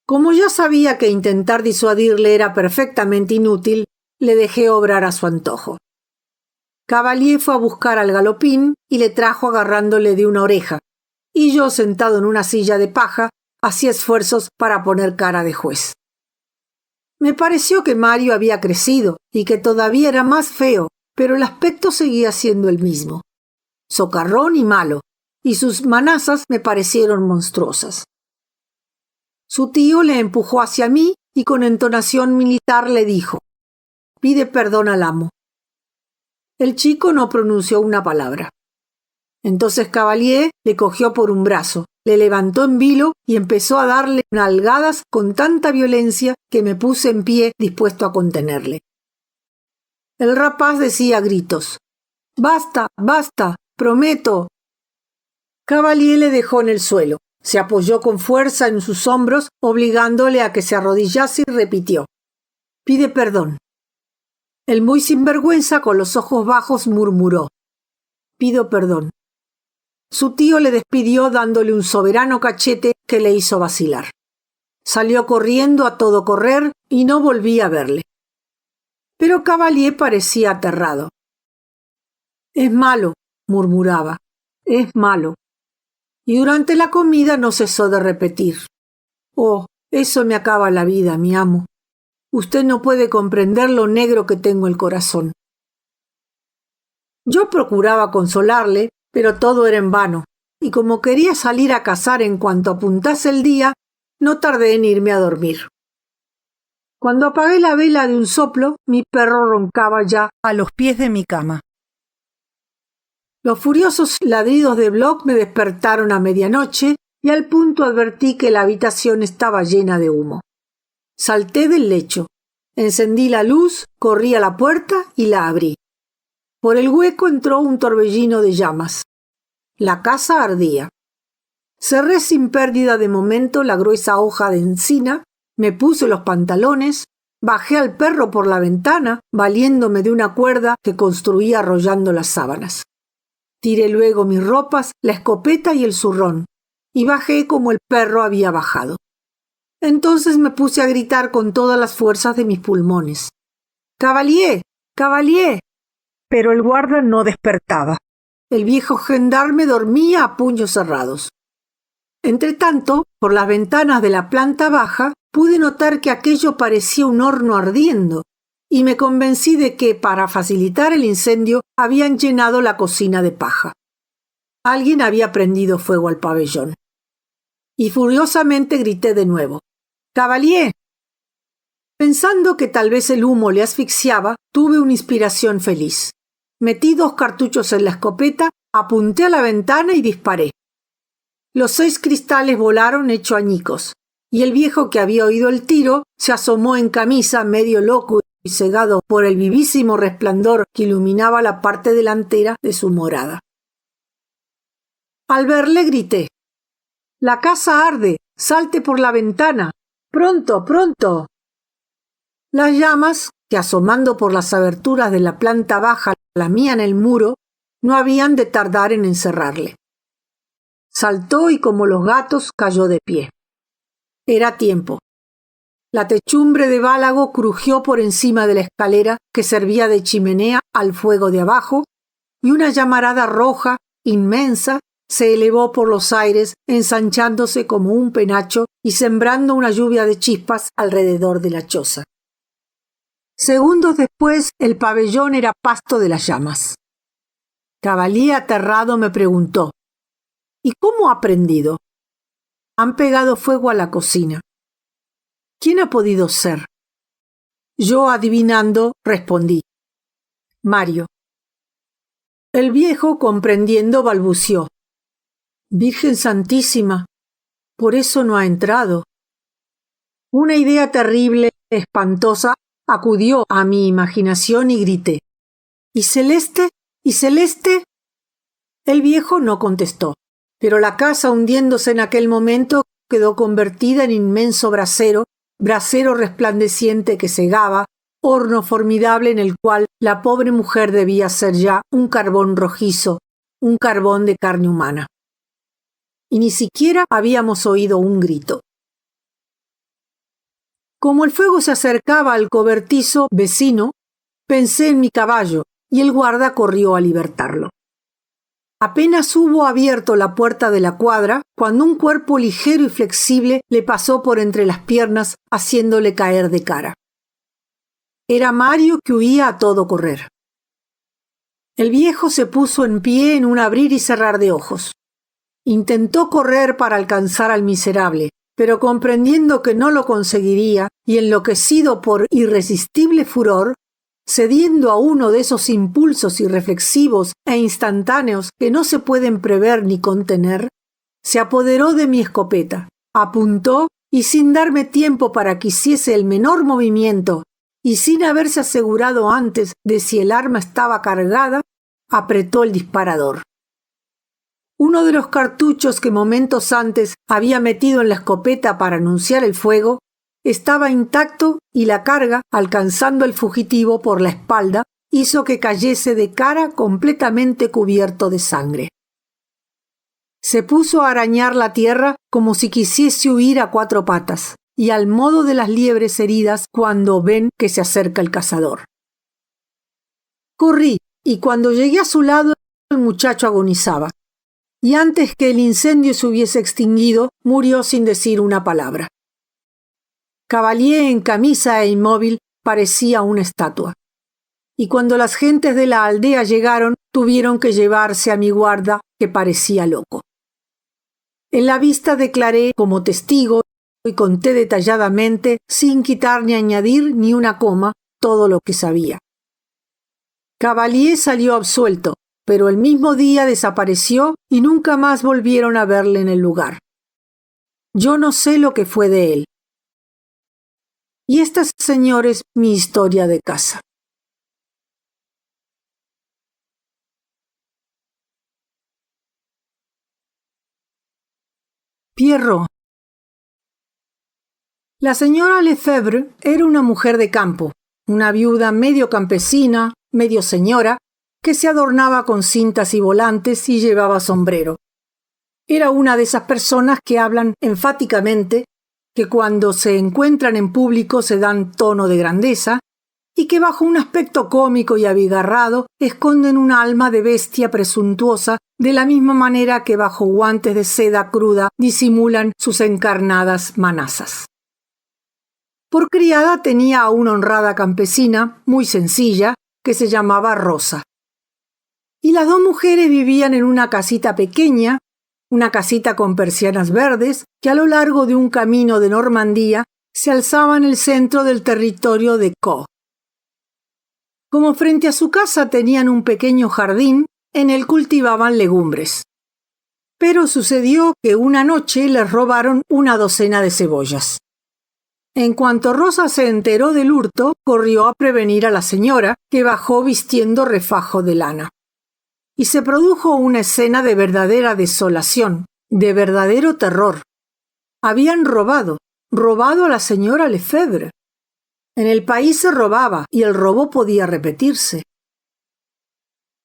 Como ya sabía que intentar disuadirle era perfectamente inútil, le dejé obrar a su antojo. Cavalier fue a buscar al galopín y le trajo agarrándole de una oreja, y yo, sentado en una silla de paja, hacía esfuerzos para poner cara de juez. Me pareció que Mario había crecido y que todavía era más feo, pero el aspecto seguía siendo el mismo, socarrón y malo, y sus manazas me parecieron monstruosas. Su tío le empujó hacia mí y con entonación militar le dijo: pide perdón al amo. El chico no pronunció una palabra. Entonces Cavalier le cogió por un brazo, le levantó en vilo y empezó a darle nalgadas con tanta violencia que me puse en pie dispuesto a contenerle. El rapaz decía a gritos: basta, basta, prometo. Cavalier le dejó en el suelo, se apoyó con fuerza en sus hombros, obligándole a que se arrodillase y repitió: pide perdón. El muy sinvergüenza, con los ojos bajos, murmuró: pido perdón. Su tío le despidió dándole un soberano cachete que le hizo vacilar. Salió corriendo a todo correr y no volví a verle. Pero Cavalier parecía aterrado. Es malo, murmuraba, es malo. Y durante la comida no cesó de repetir: oh, eso me acaba la vida, mi amo. Usted no puede comprender lo negro que tengo el corazón. Yo procuraba consolarle, pero todo era en vano, y como quería salir a cazar en cuanto apuntase el día, no tardé en irme a dormir. Cuando apagué la vela de un soplo, mi perro roncaba ya a los pies de mi cama. Los furiosos ladridos de Bloch me despertaron a medianoche y al punto advertí que la habitación estaba llena de humo. Salté del lecho, encendí la luz, corrí a la puerta y la abrí. Por el hueco entró un torbellino de llamas. La casa ardía. Cerré sin pérdida de momento la gruesa hoja de encina, me puse los pantalones, bajé al perro por la ventana, valiéndome de una cuerda que construí arrollando las sábanas. Tiré luego mis ropas, la escopeta y el zurrón, y bajé como el perro había bajado. Entonces me puse a gritar con todas las fuerzas de mis pulmones: ¡Cavalier! ¡Cavalier! Pero el guarda no despertaba. El viejo gendarme dormía a puños cerrados. Entretanto, por las ventanas de la planta baja, pude notar que aquello parecía un horno ardiendo, y me convencí de que, para facilitar el incendio, habían llenado la cocina de paja. Alguien había prendido fuego al pabellón. Y furiosamente grité de nuevo: ¡Cavalier! Pensando que tal vez el humo le asfixiaba, tuve una inspiración feliz. Metí 2 cartuchos en la escopeta, apunté a la ventana y disparé. Los 6 cristales volaron hecho añicos, y el viejo que había oído el tiro se asomó en camisa, medio loco y cegado por el vivísimo resplandor que iluminaba la parte delantera de su morada. Al verle grité: «¡La casa arde! ¡Salte por la ventana! ¡Pronto, pronto!». Las llamas, que asomando por las aberturas de la planta baja lamían el muro, no habían de tardar en encerrarle. Saltó y como los gatos cayó de pie. Era tiempo. La techumbre de Bálago crujió por encima de la escalera que servía de chimenea al fuego de abajo, y una llamarada roja, inmensa, se elevó por los aires, ensanchándose como un penacho y sembrando una lluvia de chispas alrededor de la choza. Segundos después, el pabellón era pasto de las llamas. Cavalier, aterrado, me preguntó: «¿Y cómo ha prendido?». «Han pegado fuego a la cocina». «¿Quién ha podido ser?». Yo, adivinando, respondí: «Mario». El viejo, comprendiendo, balbució: «Virgen Santísima, por eso no ha entrado». Una idea terrible, espantosa, acudió a mi imaginación y grité: «¿Y Celeste? ¿Y Celeste?». El viejo no contestó. pero la casa, hundiéndose en aquel momento, quedó convertida en inmenso brasero resplandeciente que cegaba, horno formidable en el cual la pobre mujer debía ser ya un carbón rojizo, un carbón de carne humana. Y ni siquiera habíamos oído un grito. Como el fuego se acercaba al cobertizo vecino, pensé en mi caballo y el guarda corrió a libertarlo. Apenas hubo abierto la puerta de la cuadra, cuando un cuerpo ligero y flexible le pasó por entre las piernas, haciéndole caer de cara. Era Mario, que huía a todo correr. El viejo se puso en pie en un abrir y cerrar de ojos. Intentó correr para alcanzar al miserable, pero comprendiendo que no lo conseguiría y enloquecido por irresistible furor, cediendo a uno de esos impulsos irreflexivos e instantáneos que no se pueden prever ni contener, se apoderó de mi escopeta, apuntó y sin darme tiempo para que hiciese el menor movimiento y sin haberse asegurado antes de si el arma estaba cargada, apretó el disparador. Uno de los cartuchos que momentos antes había metido en la escopeta para anunciar el fuego estaba intacto y la carga, alcanzando al fugitivo por la espalda, hizo que cayese de cara completamente cubierto de sangre. Se puso a arañar la tierra como si quisiese huir a cuatro patas, y al modo de las liebres heridas cuando ven que se acerca el cazador. Corrí, y cuando llegué a su lado el muchacho agonizaba, y antes que el incendio se hubiese extinguido, murió sin decir una palabra. Cavalier, en camisa e inmóvil, parecía una estatua. Y cuando las gentes de la aldea llegaron, tuvieron que llevarse a mi guarda, que parecía loco. En la vista declaré como testigo y conté detalladamente, sin quitar ni añadir ni una coma, todo lo que sabía. Cavalier salió absuelto, pero el mismo día desapareció y nunca más volvieron a verle en el lugar. Yo no sé lo que fue de él. Y esta, señores, mi historia de casa. Pierrot. La señora Lefebvre era una mujer de campo, una viuda medio campesina, medio señora, que se adornaba con cintas y volantes y llevaba sombrero. Era una de esas personas que hablan enfáticamente, que cuando se encuentran en público se dan tono de grandeza y que bajo un aspecto cómico y abigarrado esconden un alma de bestia presuntuosa de la misma manera que bajo guantes de seda cruda disimulan sus encarnadas manazas. Por criada tenía a una honrada campesina, muy sencilla, que se llamaba Rosa. Y las dos mujeres vivían en una casita pequeña, una casita con persianas verdes, que a lo largo de un camino de Normandía se alzaba en el centro del territorio de Caux. Como frente a su casa tenían un pequeño jardín, en él cultivaban legumbres. Pero sucedió que una noche les robaron una docena de cebollas. En cuanto Rosa se enteró del hurto, corrió a prevenir a la señora, que bajó vistiendo refajo de lana. Y se produjo una escena de verdadera desolación, de verdadero terror. Habían robado a la señora Lefebvre. En el país se robaba y el robo podía repetirse.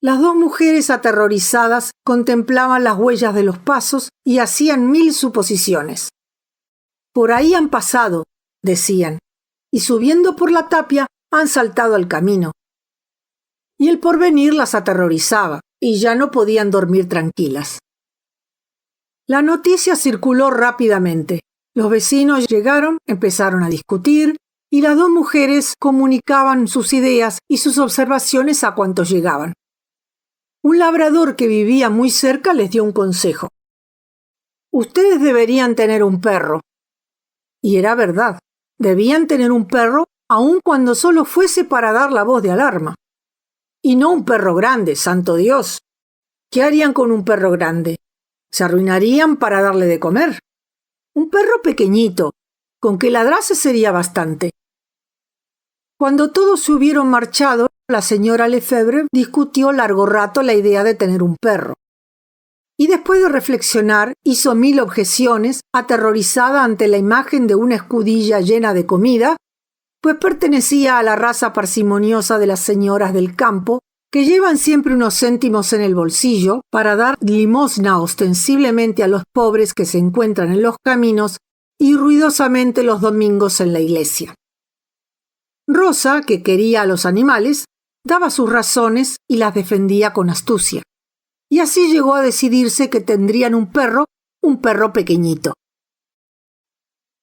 Las dos mujeres aterrorizadas contemplaban las huellas de los pasos y hacían 1000 suposiciones. Por ahí han pasado, decían, y subiendo por la tapia han saltado al camino. Y el porvenir las aterrorizaba, y ya no podían dormir tranquilas. La noticia circuló rápidamente. Los vecinos llegaron, empezaron a discutir, y las dos mujeres comunicaban sus ideas y sus observaciones a cuantos llegaban. Un labrador que vivía muy cerca les dio un consejo. Ustedes deberían tener un perro. Y era verdad, debían tener un perro aun cuando solo fuese para dar la voz de alarma. Y no un perro grande, santo Dios. ¿Qué harían con un perro grande? ¿Se arruinarían para darle de comer? Un perro pequeñito, con que ladrase sería bastante. Cuando todos se hubieron marchado, la señora Lefebvre discutió largo rato la idea de tener un perro. y después de reflexionar hizo 1000 objeciones, aterrorizada ante la imagen de una escudilla llena de comida, pues pertenecía a la raza parsimoniosa de las señoras del campo, que llevan siempre unos céntimos en el bolsillo para dar limosna ostensiblemente a los pobres que se encuentran en los caminos y ruidosamente los domingos en la iglesia. Rosa, que quería a los animales, daba sus razones y las defendía con astucia. Y así llegó a decidirse que tendrían un perro pequeñito.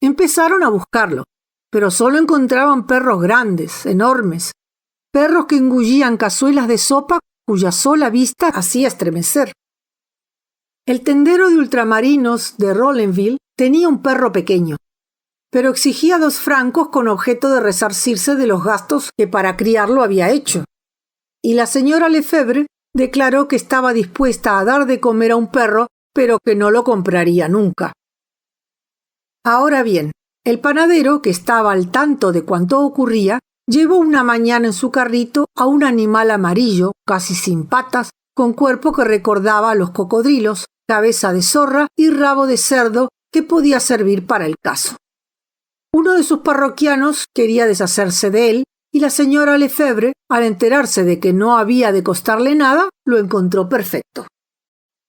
Empezaron a buscarlo, pero solo encontraban perros grandes, enormes, perros que engullían cazuelas de sopa cuya sola vista hacía estremecer. El tendero de ultramarinos de Rollenville tenía un perro pequeño, pero exigía 2 francos con objeto de resarcirse de los gastos que para criarlo había hecho. Y la señora Lefebvre declaró que estaba dispuesta a dar de comer a un perro, pero que no lo compraría nunca. Ahora bien, el panadero, que estaba al tanto de cuanto ocurría, llevó una mañana en su carrito a un animal amarillo, casi sin patas, con cuerpo que recordaba a los cocodrilos, cabeza de zorra y rabo de cerdo que podía servir para el caso. Uno de sus parroquianos quería deshacerse de él y la señora Lefebvre, al enterarse de que no había de costarle nada, lo encontró perfecto.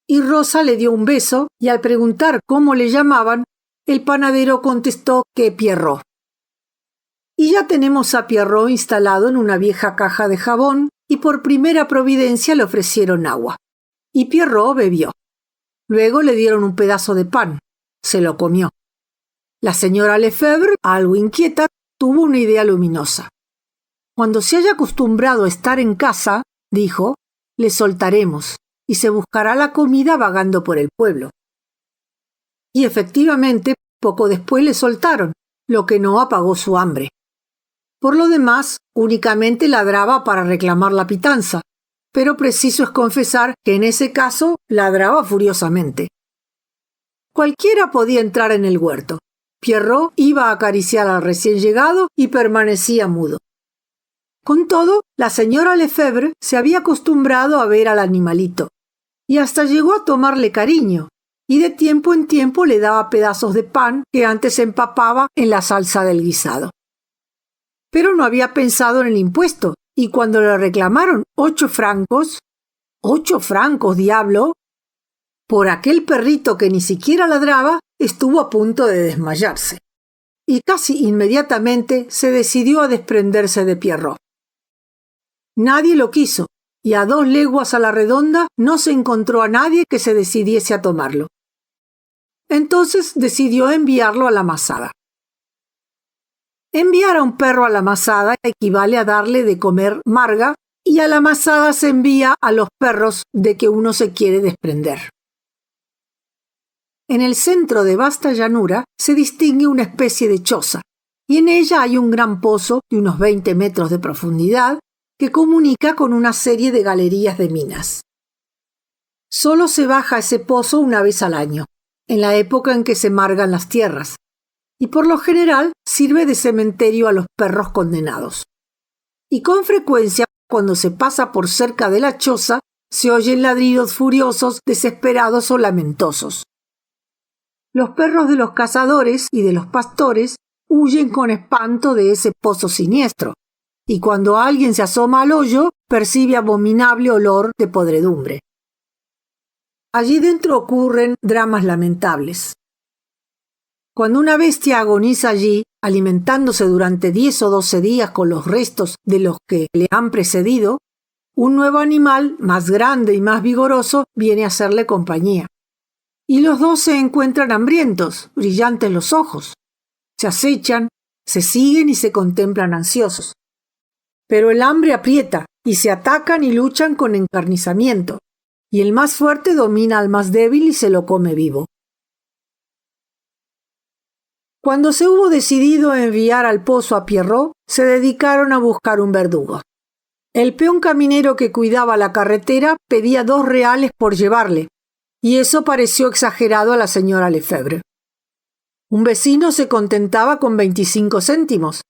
Y Rosa le dio un beso y al preguntar cómo le llamaban, el panadero contestó que Pierrot. Y ya tenemos a Pierrot instalado en una vieja caja de jabón y por primera providencia le ofrecieron agua. Y Pierrot bebió. Luego le dieron un pedazo de pan. Se lo comió. La señora Lefebvre, algo inquieta, tuvo una idea luminosa. Cuando se haya acostumbrado a estar en casa, dijo, le soltaremos y se buscará la comida vagando por el pueblo. Y efectivamente, poco después le soltaron, lo que no apagó su hambre. Por lo demás, únicamente ladraba para reclamar la pitanza, pero preciso es confesar que en ese caso ladraba furiosamente. Cualquiera podía entrar en el huerto. Pierrot iba a acariciar al recién llegado y permanecía mudo. Con todo, la señora Lefebvre se había acostumbrado a ver al animalito, y hasta llegó a tomarle cariño, y de tiempo en tiempo le daba pedazos de pan que antes empapaba en la salsa del guisado. Pero no había pensado en el impuesto, y cuando le reclamaron 8 francos, ¡8 francos, diablo!, por aquel perrito que ni siquiera ladraba, estuvo a punto de desmayarse. Y casi inmediatamente se decidió a desprenderse de Pierrot. Nadie lo quiso, y a 2 leguas a la redonda no se encontró a nadie que se decidiese a tomarlo. Entonces decidió enviarlo a la masada. Enviar a un perro a la masada equivale a darle de comer marga, y a la masada se envía a los perros de que uno se quiere desprender. En el centro de vasta llanura se distingue una especie de choza, y en ella hay un gran pozo de unos 20 metros de profundidad que comunica con una serie de galerías de minas. Solo se baja a ese pozo una vez al año, en la época en que se margan las tierras, y por lo general sirve de cementerio a los perros condenados. Y con frecuencia, cuando se pasa por cerca de la choza, se oyen ladridos furiosos, desesperados o lamentosos. Los perros de los cazadores y de los pastores huyen con espanto de ese pozo siniestro, y cuando alguien se asoma al hoyo, percibe abominable olor de podredumbre. Allí dentro ocurren dramas lamentables. Cuando una bestia agoniza allí, alimentándose durante 10 o 12 días con los restos de los que le han precedido, un nuevo animal, más grande y más vigoroso, viene a hacerle compañía. Y los 2 se encuentran hambrientos, brillantes los ojos. Se acechan, se siguen y se contemplan ansiosos. Pero el hambre aprieta, y se atacan y luchan con encarnizamiento, y el más fuerte domina al más débil y se lo come vivo. Cuando se hubo decidido a enviar al pozo a Pierrot, se dedicaron a buscar un verdugo. El peón caminero que cuidaba la carretera pedía 2 reales por llevarle, y eso pareció exagerado a la señora Lefebvre. Un vecino se contentaba con 25 céntimos,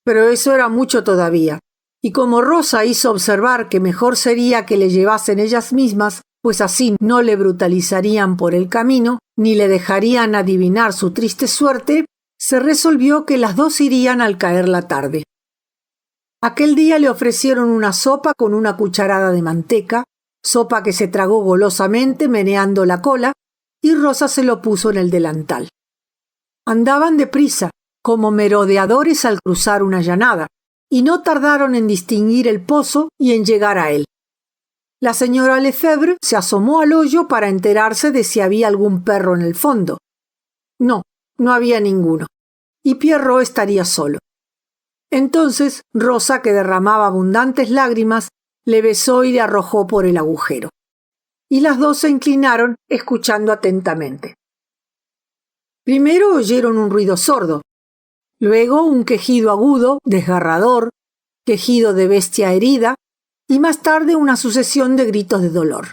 pero eso era mucho todavía, y como Rosa hizo observar que mejor sería que le llevasen ellas mismas, pues así no le brutalizarían por el camino ni le dejarían adivinar su triste suerte, se resolvió que las dos irían al caer la tarde. Aquel día le ofrecieron una sopa con una cucharada de manteca, sopa que se tragó golosamente meneando la cola, y Rosa se lo puso en el delantal. Andaban deprisa, como merodeadores al cruzar una llanada, y no tardaron en distinguir el pozo y en llegar a él. La señora Lefebvre se asomó al hoyo para enterarse de si había algún perro en el fondo. No, no había ninguno, y Pierrot estaría solo. Entonces Rosa, que derramaba abundantes lágrimas, le besó y le arrojó por el agujero. Y las dos se inclinaron, escuchando atentamente. Primero oyeron un ruido sordo, luego un quejido agudo, desgarrador, quejido de bestia herida, y más tarde una sucesión de gritos de dolor.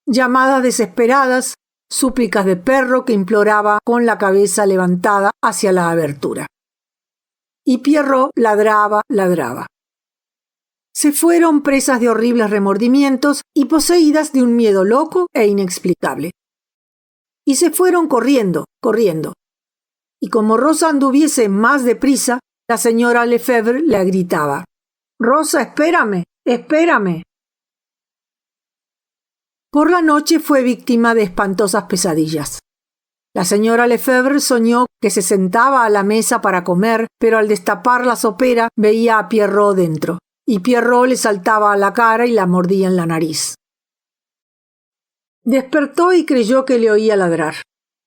Llamadas desesperadas, súplicas de perro que imploraba con la cabeza levantada hacia la abertura. Y Pierrot ladraba. Se fueron presas de horribles remordimientos y poseídas de un miedo loco e inexplicable. Y se fueron corriendo. Y como Rosa anduviese más deprisa, la señora Lefebvre le gritaba: «Rosa, espérame. Por la noche fue víctima de espantosas pesadillas. La señora Lefebvre soñó que se sentaba a la mesa para comer, pero al destapar la sopera veía a Pierrot dentro, y Pierrot le saltaba a la cara y la mordía en la nariz. Despertó y creyó que le oía ladrar,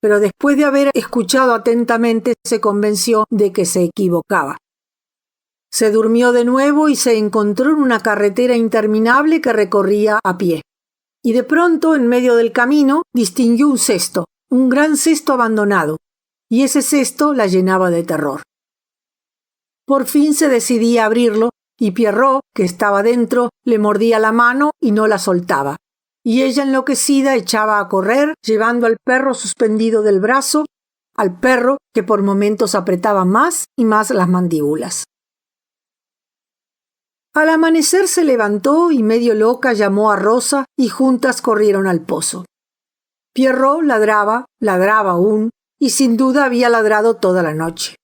pero después de haber escuchado atentamente se convenció de que se equivocaba. Se durmió de nuevo y se encontró en una carretera interminable que recorría a pie. Y de pronto, en medio del camino, distinguió un cesto, un gran cesto abandonado, y ese cesto la llenaba de terror. Por fin se decidía a abrirlo, y Pierrot, que estaba dentro, le mordía la mano y no la soltaba, y ella enloquecida echaba a correr, llevando al perro suspendido del brazo, al perro que por momentos apretaba más y más las mandíbulas. Al amanecer se levantó y medio loca llamó a Rosa y juntas corrieron al pozo. Pierrot ladraba aún, y sin duda había ladrado toda la noche.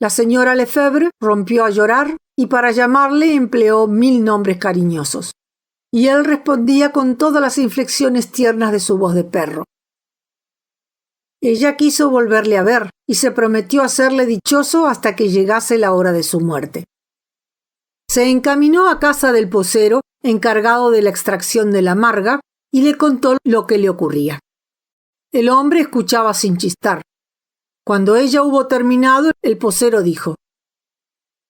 La señora Lefebvre rompió a llorar y para llamarle empleó 1000 nombres cariñosos, y él respondía con todas las inflexiones tiernas de su voz de perro. Ella quiso volverle a ver y se prometió hacerle dichoso hasta que llegase la hora de su muerte. Se encaminó a casa del pocero, encargado de la extracción de la marga, y le contó lo que le ocurría. El hombre escuchaba sin chistar. Cuando ella hubo terminado, el pocero dijo: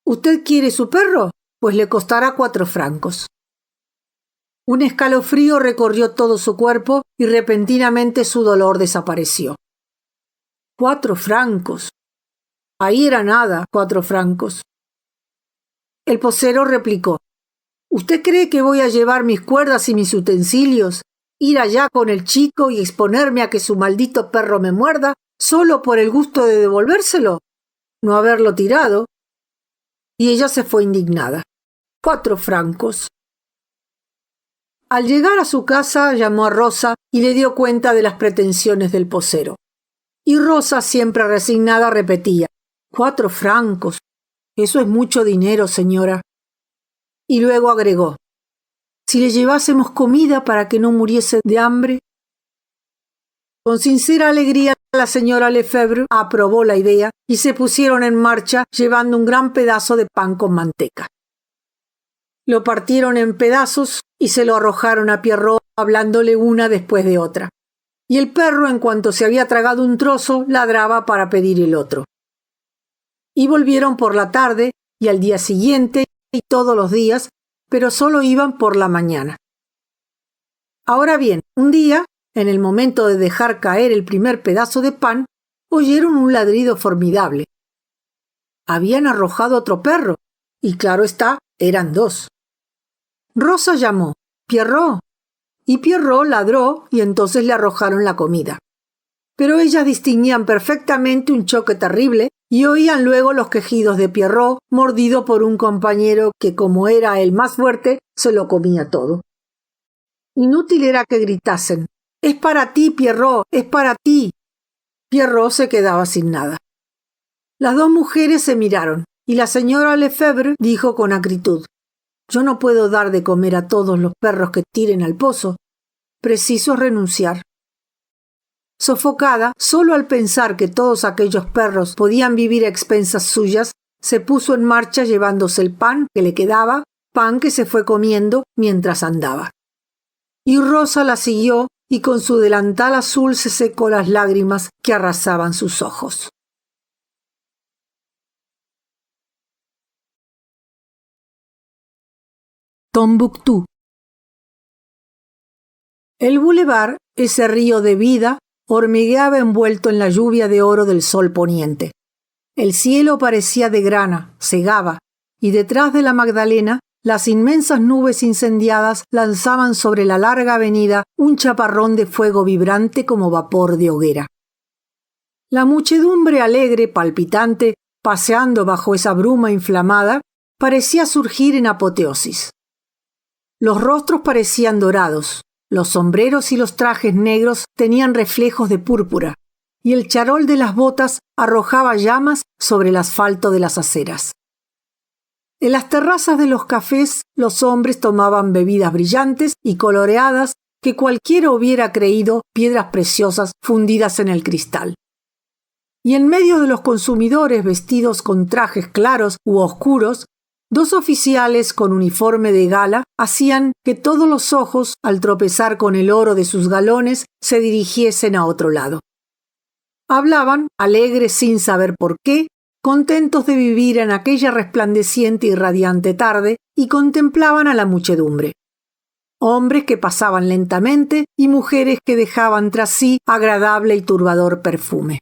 «¿Usted quiere su perro? Pues le costará 4 francos». Un escalofrío recorrió todo su cuerpo y repentinamente su dolor desapareció. 4 francos. Ahí era nada, 4 francos. El pocero replicó: «¿Usted cree que voy a llevar mis cuerdas y mis utensilios, ir allá con el chico y exponerme a que su maldito perro me muerda, solo por el gusto de devolvérselo? No haberlo tirado». Y ella se fue indignada. 4 francos. Al llegar a su casa llamó a Rosa y le dio cuenta de las pretensiones del pocero. Y Rosa, siempre resignada, repetía: 4 francos. Eso es mucho dinero, señora. Y luego agregó: «Si le llevásemos comida para que no muriese de hambre». Con sincera alegría, la señora Lefebvre aprobó la idea y se pusieron en marcha llevando un gran pedazo de pan con manteca. Lo partieron en pedazos y se lo arrojaron a Pierrot, hablándole una después de otra. Y el perro, en cuanto se había tragado un trozo, ladraba para pedir el otro. Y volvieron por la tarde y al día siguiente y todos los días, pero solo iban por la mañana. Ahora bien, un día, en el momento de dejar caer el primer pedazo de pan, oyeron un ladrido formidable. Habían arrojado otro perro, y claro está, eran 2. Rosa llamó: «Pierrot», y Pierrot ladró y entonces le arrojaron la comida. Pero ellas distinguían perfectamente un choque terrible y oían luego los quejidos de Pierrot, mordido por un compañero que, como era el más fuerte, se lo comía todo. Inútil era que gritasen: «¡Es para ti, Pierrot! ¡Es para ti!». Pierrot se quedaba sin nada. Las dos mujeres se miraron, y la señora Lefebvre dijo con acritud: «Yo no puedo dar de comer a todos los perros que tiren al pozo. Preciso renunciar». Sofocada, solo al pensar que todos aquellos perros podían vivir a expensas suyas, se puso en marcha llevándose el pan que le quedaba, pan que se fue comiendo mientras andaba. Y Rosa la siguió y con su delantal azul se secó las lágrimas que arrasaban sus ojos. Tombuctú. El bulevar, ese río de vida, hormigueaba envuelto en la lluvia de oro del sol poniente. El cielo parecía de grana, cegaba, y detrás de la Magdalena las inmensas nubes incendiadas lanzaban sobre la larga avenida un chaparrón de fuego vibrante como vapor de hoguera. La muchedumbre alegre, palpitante, paseando bajo esa bruma inflamada, parecía surgir en apoteosis. Los rostros parecían dorados, los sombreros y los trajes negros tenían reflejos de púrpura, y el charol de las botas arrojaba llamas sobre el asfalto de las aceras. En las terrazas de los cafés los hombres tomaban bebidas brillantes y coloreadas que cualquiera hubiera creído piedras preciosas fundidas en el cristal. Y en medio de los consumidores vestidos con trajes claros u oscuros, dos oficiales con uniforme de gala hacían que todos los ojos, al tropezar con el oro de sus galones, se dirigiesen a otro lado. Hablaban, alegres sin saber por qué, contentos de vivir en aquella resplandeciente y radiante tarde, y contemplaban a la muchedumbre. Hombres que pasaban lentamente y mujeres que dejaban tras sí agradable y turbador perfume.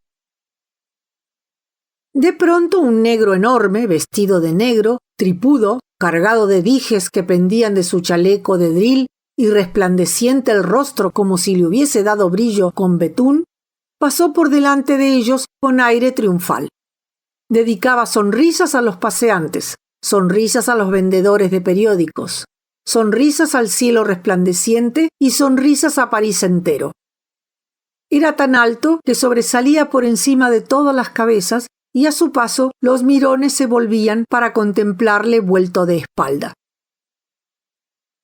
De pronto un negro enorme, vestido de negro, tripudo, cargado de dijes que pendían de su chaleco de dril y resplandeciente el rostro como si le hubiese dado brillo con betún, pasó por delante de ellos con aire triunfal. Dedicaba sonrisas a los paseantes, sonrisas a los vendedores de periódicos, sonrisas al cielo resplandeciente y sonrisas a París entero. Era tan alto que sobresalía por encima de todas las cabezas y a su paso los mirones se volvían para contemplarle vuelto de espalda.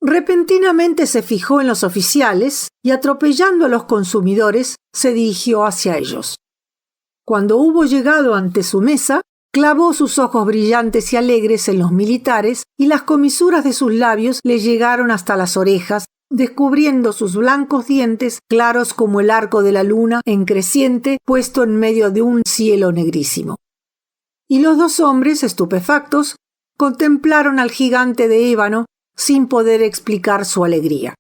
Repentinamente se fijó en los oficiales y, atropellando a los consumidores, se dirigió hacia ellos. Cuando hubo llegado ante su mesa, clavó sus ojos brillantes y alegres en los militares y las comisuras de sus labios le llegaron hasta las orejas, descubriendo sus blancos dientes claros como el arco de la luna en creciente puesto en medio de un cielo negrísimo. Y los dos hombres, estupefactos, contemplaron al gigante de ébano sin poder explicar su alegría.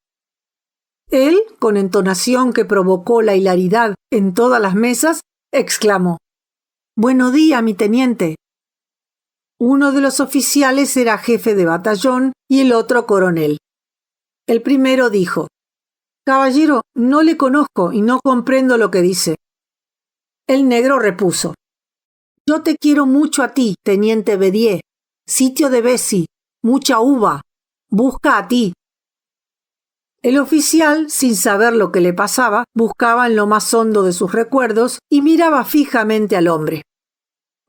Él, con entonación que provocó la hilaridad en todas las mesas, exclamó: «Buenos días, mi teniente». Uno de los oficiales era jefe de batallón y el otro coronel. El primero dijo: «Caballero, no le conozco y no comprendo lo que dice». El negro repuso: «Yo te quiero mucho a ti, teniente Bédier, sitio de Bessy, mucha uva, busca a ti». El oficial, sin saber lo que le pasaba, buscaba en lo más hondo de sus recuerdos y miraba fijamente al hombre.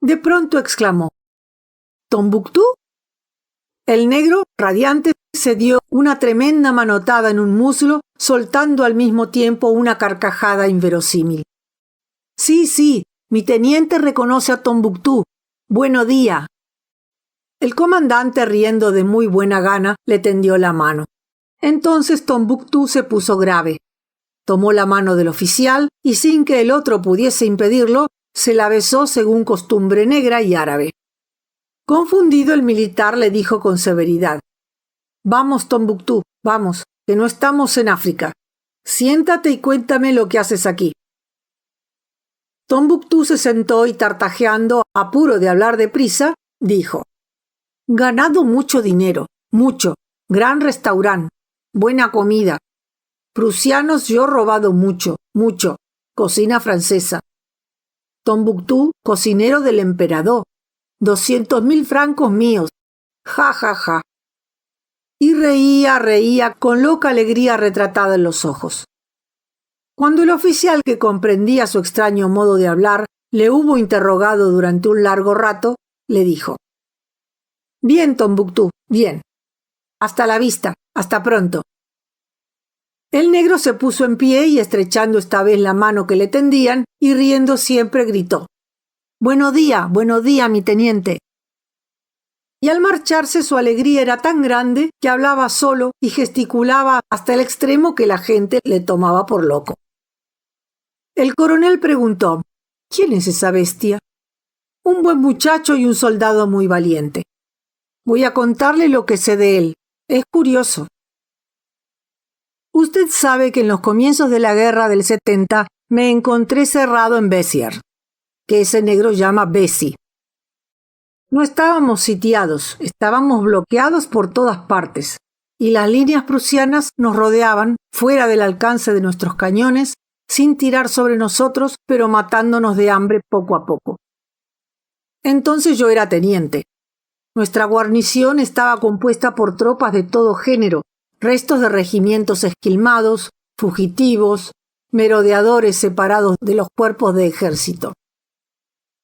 De pronto exclamó: «¿Tombuctú?». El negro, radiante, se dio una tremenda manotada en un muslo, soltando al mismo tiempo una carcajada inverosímil. Sí, mi teniente reconoce a Tombuctú. Buenos días». El comandante, riendo de muy buena gana, le tendió la mano. Entonces Tombuctú se puso grave. Tomó la mano del oficial y, sin que el otro pudiese impedirlo, se la besó según costumbre negra y árabe. Confundido, el militar le dijo con severidad: «Vamos, Tombuctú, vamos, que no estamos en África. Siéntate y cuéntame lo que haces aquí». Tombuctú se sentó y, tartajeando, a apuro de hablar deprisa, dijo: «Ganado mucho dinero, mucho, gran restaurante, buena comida. Prusianos yo robado mucho, cocina francesa. Tombuctú, cocinero del emperador, 200.000 francos míos. Ja, ja, ja». y reía con loca alegría retratada en los ojos. Cuando el oficial, que comprendía su extraño modo de hablar, le hubo interrogado durante un largo rato, le dijo: «Bien, Tombuctú, bien. Hasta la vista, hasta pronto». El negro se puso en pie y, estrechando esta vez la mano que le tendían y riendo siempre, gritó: buenos días, mi teniente». Y al marcharse su alegría era tan grande que hablaba solo y gesticulaba hasta el extremo que la gente le tomaba por loco. El coronel preguntó: «¿Quién es esa bestia?» «Un buen muchacho y un soldado muy valiente. Voy a contarle lo que sé de él. Es curioso. Usted sabe que en los comienzos de la guerra del 70 me encontré cerrado en Béziers, que ese negro llama Bessie. No estábamos sitiados, estábamos bloqueados por todas partes, y las líneas prusianas nos rodeaban, fuera del alcance de nuestros cañones, sin tirar sobre nosotros, pero matándonos de hambre poco a poco. Entonces yo era teniente. Nuestra guarnición estaba compuesta por tropas de todo género, restos de regimientos esquilmados, fugitivos, merodeadores separados de los cuerpos de ejército.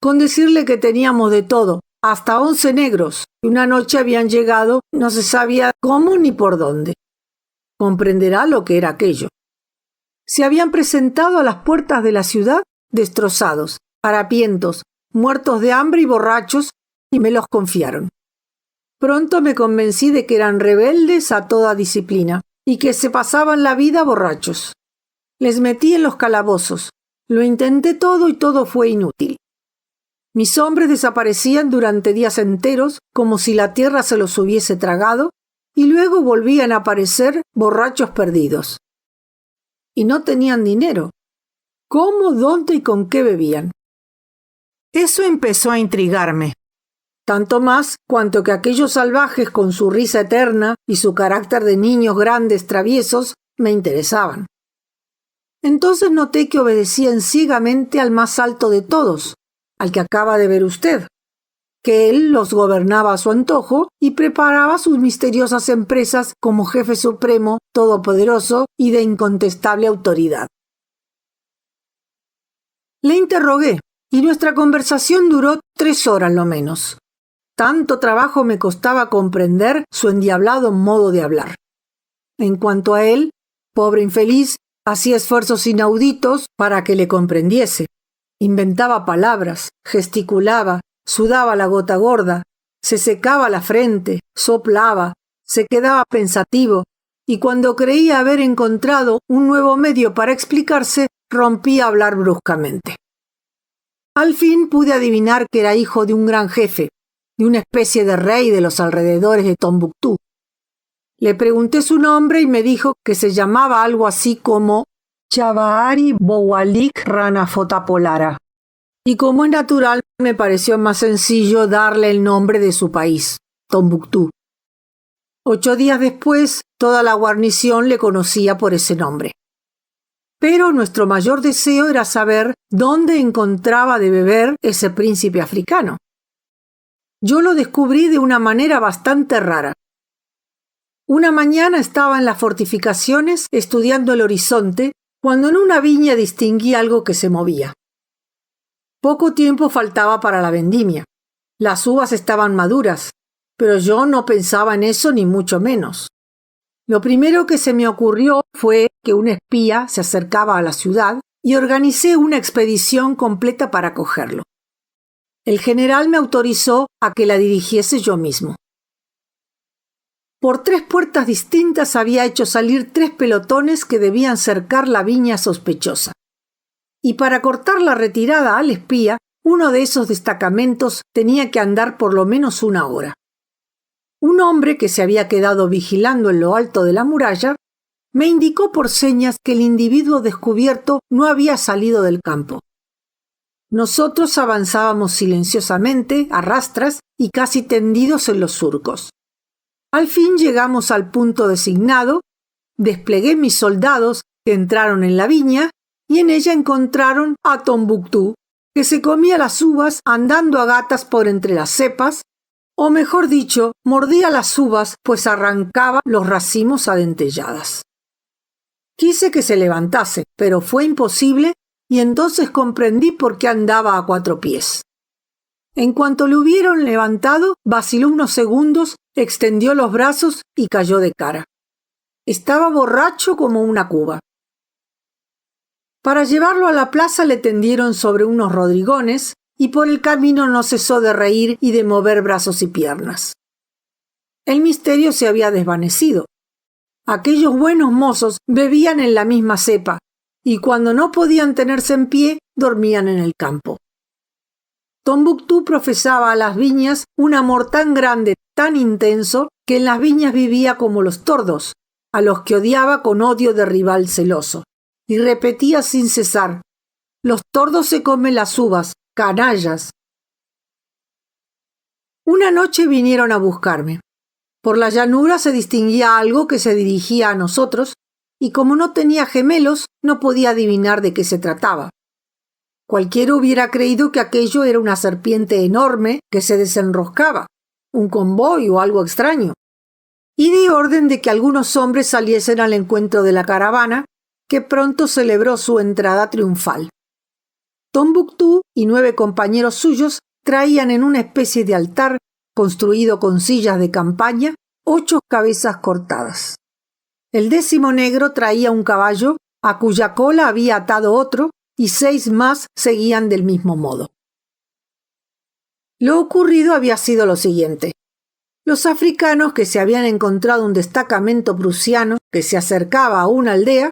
Con decirle que teníamos de todo, hasta 11 negros, que una noche habían llegado, no se sabía cómo ni por dónde. Comprenderá lo que era aquello. Se habían presentado a las puertas de la ciudad destrozados, harapientos, muertos de hambre y borrachos, y me los confiaron. Pronto me convencí de que eran rebeldes a toda disciplina y que se pasaban la vida borrachos. Les metí en los calabozos. Lo intenté todo y todo fue inútil. Mis hombres desaparecían durante días enteros como si la tierra se los hubiese tragado y luego volvían a aparecer borrachos perdidos. Y no tenían dinero. ¿Cómo, dónde y con qué bebían? Eso empezó a intrigarme. Tanto más cuanto que aquellos salvajes con su risa eterna y su carácter de niños grandes traviesos me interesaban. Entonces noté que obedecían ciegamente al más alto de todos, al que acaba de ver usted, que él los gobernaba a su antojo y preparaba sus misteriosas empresas como jefe supremo, todopoderoso y de incontestable autoridad. Le interrogué y nuestra conversación duró 3 horas lo menos. Tanto trabajo me costaba comprender su endiablado modo de hablar. En cuanto a él, pobre infeliz, hacía esfuerzos inauditos para que le comprendiese. Inventaba palabras, gesticulaba, sudaba la gota gorda, se secaba la frente, soplaba, se quedaba pensativo, y cuando creía haber encontrado un nuevo medio para explicarse, rompía a hablar bruscamente. Al fin pude adivinar que era hijo de un gran jefe, de una especie de rey de los alrededores de Tombuctú. Le pregunté su nombre y me dijo que se llamaba algo así como Chavahari Bowalik Rana Fotapolara. Y como es natural, me pareció más sencillo darle el nombre de su país, Tombuctú. 8 días después, toda la guarnición le conocía por ese nombre. Pero nuestro mayor deseo era saber dónde encontraba de beber ese príncipe africano. Yo lo descubrí de una manera bastante rara. Una mañana estaba en las fortificaciones estudiando el horizonte cuando en una viña distinguí algo que se movía. Poco tiempo faltaba para la vendimia. Las uvas estaban maduras, pero yo no pensaba en eso ni mucho menos. Lo primero que se me ocurrió fue que un espía se acercaba a la ciudad y organicé una expedición completa para cogerlo. El general me autorizó a que la dirigiese yo mismo. Por 3 puertas distintas había hecho salir 3 pelotones que debían cercar la viña sospechosa. Y para cortar la retirada al espía, uno de esos destacamentos tenía que andar por lo menos 1 hora. Un hombre que se había quedado vigilando en lo alto de la muralla me indicó por señas que el individuo descubierto no había salido del campo. Nosotros avanzábamos silenciosamente, a rastras y casi tendidos en los surcos. Al fin llegamos al punto designado, desplegué mis soldados que entraron en la viña y en ella encontraron a Tombuctú, que se comía las uvas andando a gatas por entre las cepas, O mejor dicho, mordía las uvas, pues arrancaba los racimos a dentelladas. Quise que se levantase, pero fue imposible, y entonces comprendí por qué andaba a 4 pies. En cuanto lo hubieron levantado, vaciló unos segundos, extendió los brazos y cayó de cara. Estaba borracho como una cuba. Para llevarlo a la plaza le tendieron sobre unos rodrigones y por el camino no cesó de reír y de mover brazos y piernas. El misterio se había desvanecido. Aquellos buenos mozos bebían en la misma cepa y cuando no podían tenerse en pie, dormían en el campo. Tombuctú profesaba a las viñas un amor tan grande, tan intenso, que en las viñas vivía como los tordos, a los que odiaba con odio de rival celoso, y repetía sin cesar: «Los tordos se comen las uvas, canallas». Una noche vinieron a buscarme. Por la llanura se distinguía algo que se dirigía a nosotros, y como no tenía gemelos, no podía adivinar de qué se trataba. Cualquiera hubiera creído que aquello era una serpiente enorme que se desenroscaba, un convoy o algo extraño. Y di orden de que algunos hombres saliesen al encuentro de la caravana, que pronto celebró su entrada triunfal. Tombuctú y 9 compañeros suyos traían en una especie de altar, construido con sillas de campaña, 8 cabezas cortadas. El 10º negro traía un caballo, a cuya cola había atado otro, y 6 más seguían del mismo modo. Lo ocurrido había sido lo siguiente. Los africanos, que se habían encontrado un destacamento prusiano que se acercaba a una aldea,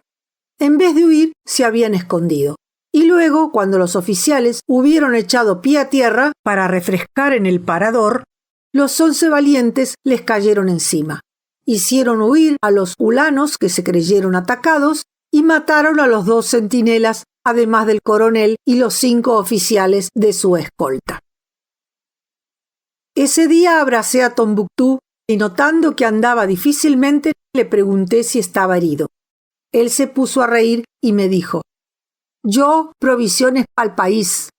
en vez de huir, se habían escondido. Y luego, cuando los oficiales hubieron echado pie a tierra para refrescar en el parador, los 11 valientes les cayeron encima. Hicieron huir a los ulanos que se creyeron atacados y mataron a los 2 centinelas, además del coronel y los 5 oficiales de su escolta. Ese día abracé a Tombuctú y notando que andaba difícilmente, le pregunté si estaba herido. Él se puso a reír y me dijo: «Yo, provisiones pa'l país».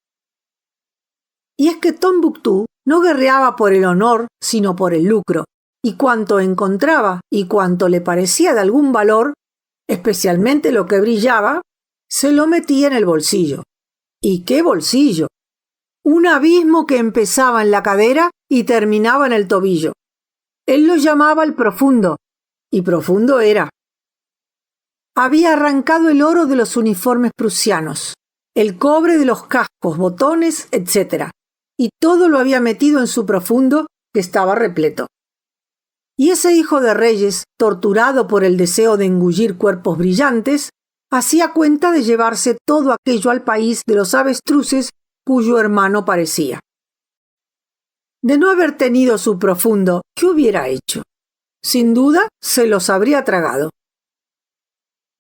Y es que Tombuctú no guerreaba por el honor, sino por el lucro, y cuanto encontraba y cuanto le parecía de algún valor, especialmente lo que brillaba, se lo metía en el bolsillo. ¿Y qué bolsillo? Un abismo que empezaba en la cadera y terminaba en el tobillo. Él lo llamaba el profundo, y profundo era. Había arrancado el oro de los uniformes prusianos, el cobre de los cascos, botones, etc., y todo lo había metido en su profundo, que estaba repleto. Y ese hijo de reyes, torturado por el deseo de engullir cuerpos brillantes, hacía cuenta de llevarse todo aquello al país de los avestruces cuyo hermano parecía. De no haber tenido su profundo, ¿qué hubiera hecho? Sin duda, se los habría tragado.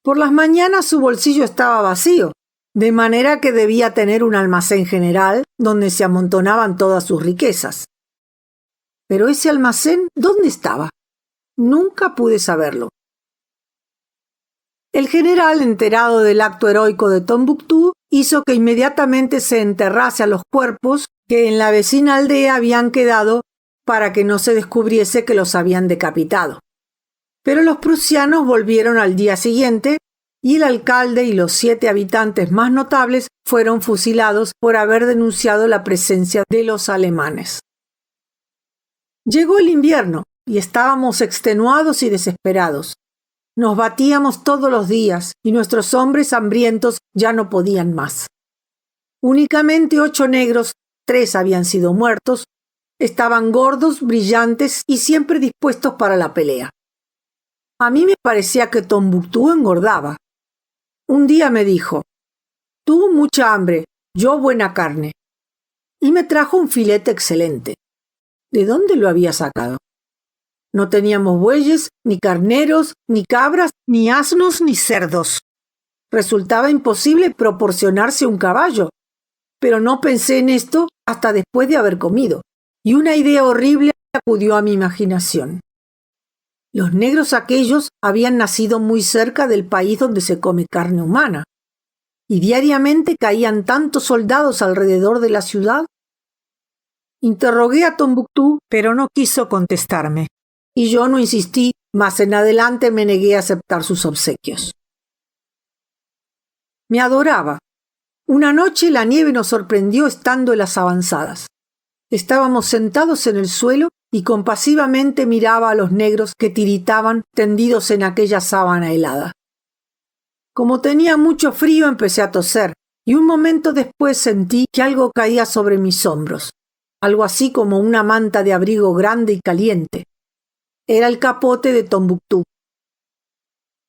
Por las mañanas su bolsillo estaba vacío, de manera que debía tener un almacén general donde se amontonaban todas sus riquezas. Pero ese almacén, ¿dónde estaba? Nunca pude saberlo. El general, enterado del acto heroico de Tombuctú, hizo que inmediatamente se enterrase a los cuerpos que en la vecina aldea habían quedado para que no se descubriese que los habían decapitado. Pero los prusianos volvieron al día siguiente y el alcalde y los 7 habitantes más notables fueron fusilados por haber denunciado la presencia de los alemanes. Llegó el invierno y estábamos extenuados y desesperados. Nos batíamos todos los días y nuestros hombres hambrientos ya no podían más. Únicamente 8 negros, 3 habían sido muertos, estaban gordos, brillantes y siempre dispuestos para la pelea. A mí me parecía que Tombuctú engordaba. Un día me dijo: «Tú mucha hambre, yo buena carne». Y me trajo un filete excelente. ¿De dónde lo había sacado? No teníamos bueyes, ni carneros, ni cabras, ni asnos, ni cerdos. Resultaba imposible proporcionarse un caballo, pero no pensé en esto hasta después de haber comido, y una idea horrible acudió a mi imaginación. Los negros aquellos habían nacido muy cerca del país donde se come carne humana, y diariamente caían tantos soldados alrededor de la ciudad. Interrogué a Tombuctú, pero no quiso contestarme, y yo no insistí, más en adelante me negué a aceptar sus obsequios. Me adoraba. Una noche la nieve nos sorprendió estando en las avanzadas. Estábamos sentados en el suelo y compasivamente miraba a los negros que tiritaban tendidos en aquella sábana helada. Como tenía mucho frío empecé a toser y un momento después sentí que algo caía sobre mis hombros, algo así como una manta de abrigo grande y caliente. Era el capote de Tombuctú.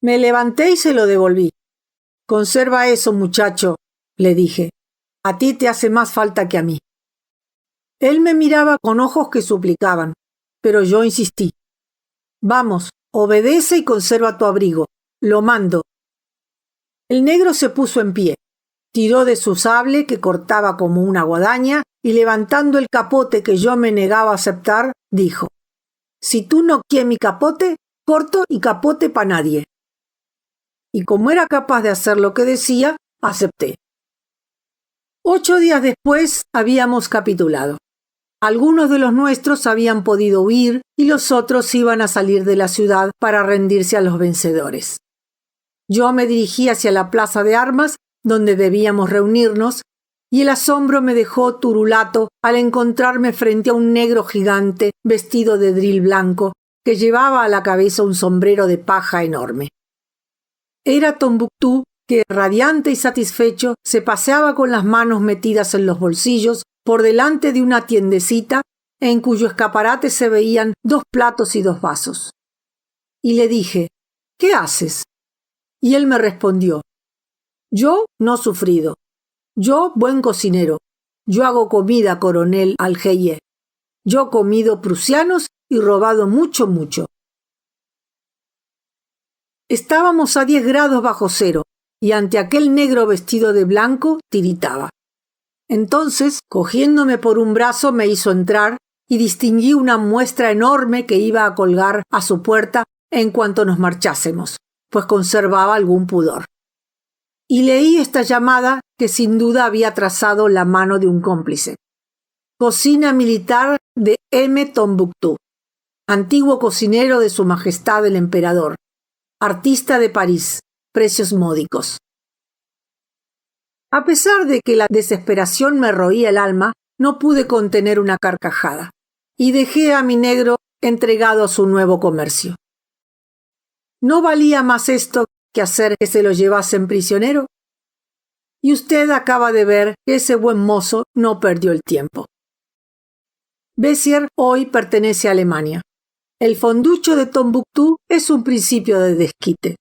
Me levanté y se lo devolví. «Conserva eso, muchacho», le dije. «A ti te hace más falta que a mí». Él me miraba con ojos que suplicaban, pero yo insistí. «Vamos, obedece y conserva tu abrigo. Lo mando». El negro se puso en pie, tiró de su sable que cortaba como una guadaña y levantando el capote que yo me negaba a aceptar, dijo: «Si tú no quieres mi capote, corto y capote pa' nadie». Y como era capaz de hacer lo que decía, acepté. 8 días después habíamos capitulado. Algunos de los nuestros habían podido huir y los otros iban a salir de la ciudad para rendirse a los vencedores. Yo me dirigí hacia la plaza de armas, donde debíamos reunirnos, y el asombro me dejó turulato al encontrarme frente a un negro gigante vestido de dril blanco que llevaba a la cabeza un sombrero de paja enorme. Era Tombuctú, que, radiante y satisfecho, se paseaba con las manos metidas en los bolsillos por delante de una tiendecita en cuyo escaparate se veían 2 platos y 2 vasos. Y le dije: «¿Qué haces?» Y él me respondió: «Yo no sufrido. Yo buen cocinero. Yo hago comida, coronel Algeye. Yo comido prusianos y robado mucho, mucho». Estábamos a 10 grados bajo cero, y ante aquel negro vestido de blanco tiritaba. Entonces, cogiéndome por un brazo, me hizo entrar y distinguí una muestra enorme que iba a colgar a su puerta en cuanto nos marchásemos, pues conservaba algún pudor. Y leí esta llamada que sin duda había trazado la mano de un cómplice: «Cocina militar de M. Tombuctú, antiguo cocinero de Su Majestad el Emperador. Artista de París, precios módicos». A pesar de que la desesperación me roía el alma, no pude contener una carcajada, y dejé a mi negro entregado a su nuevo comercio. ¿No valía más esto que hacer que se lo llevasen prisionero? Y usted acaba de ver que ese buen mozo no perdió el tiempo. Béziers hoy pertenece a Alemania. El fonducho de Tombuctú es un principio de desquite.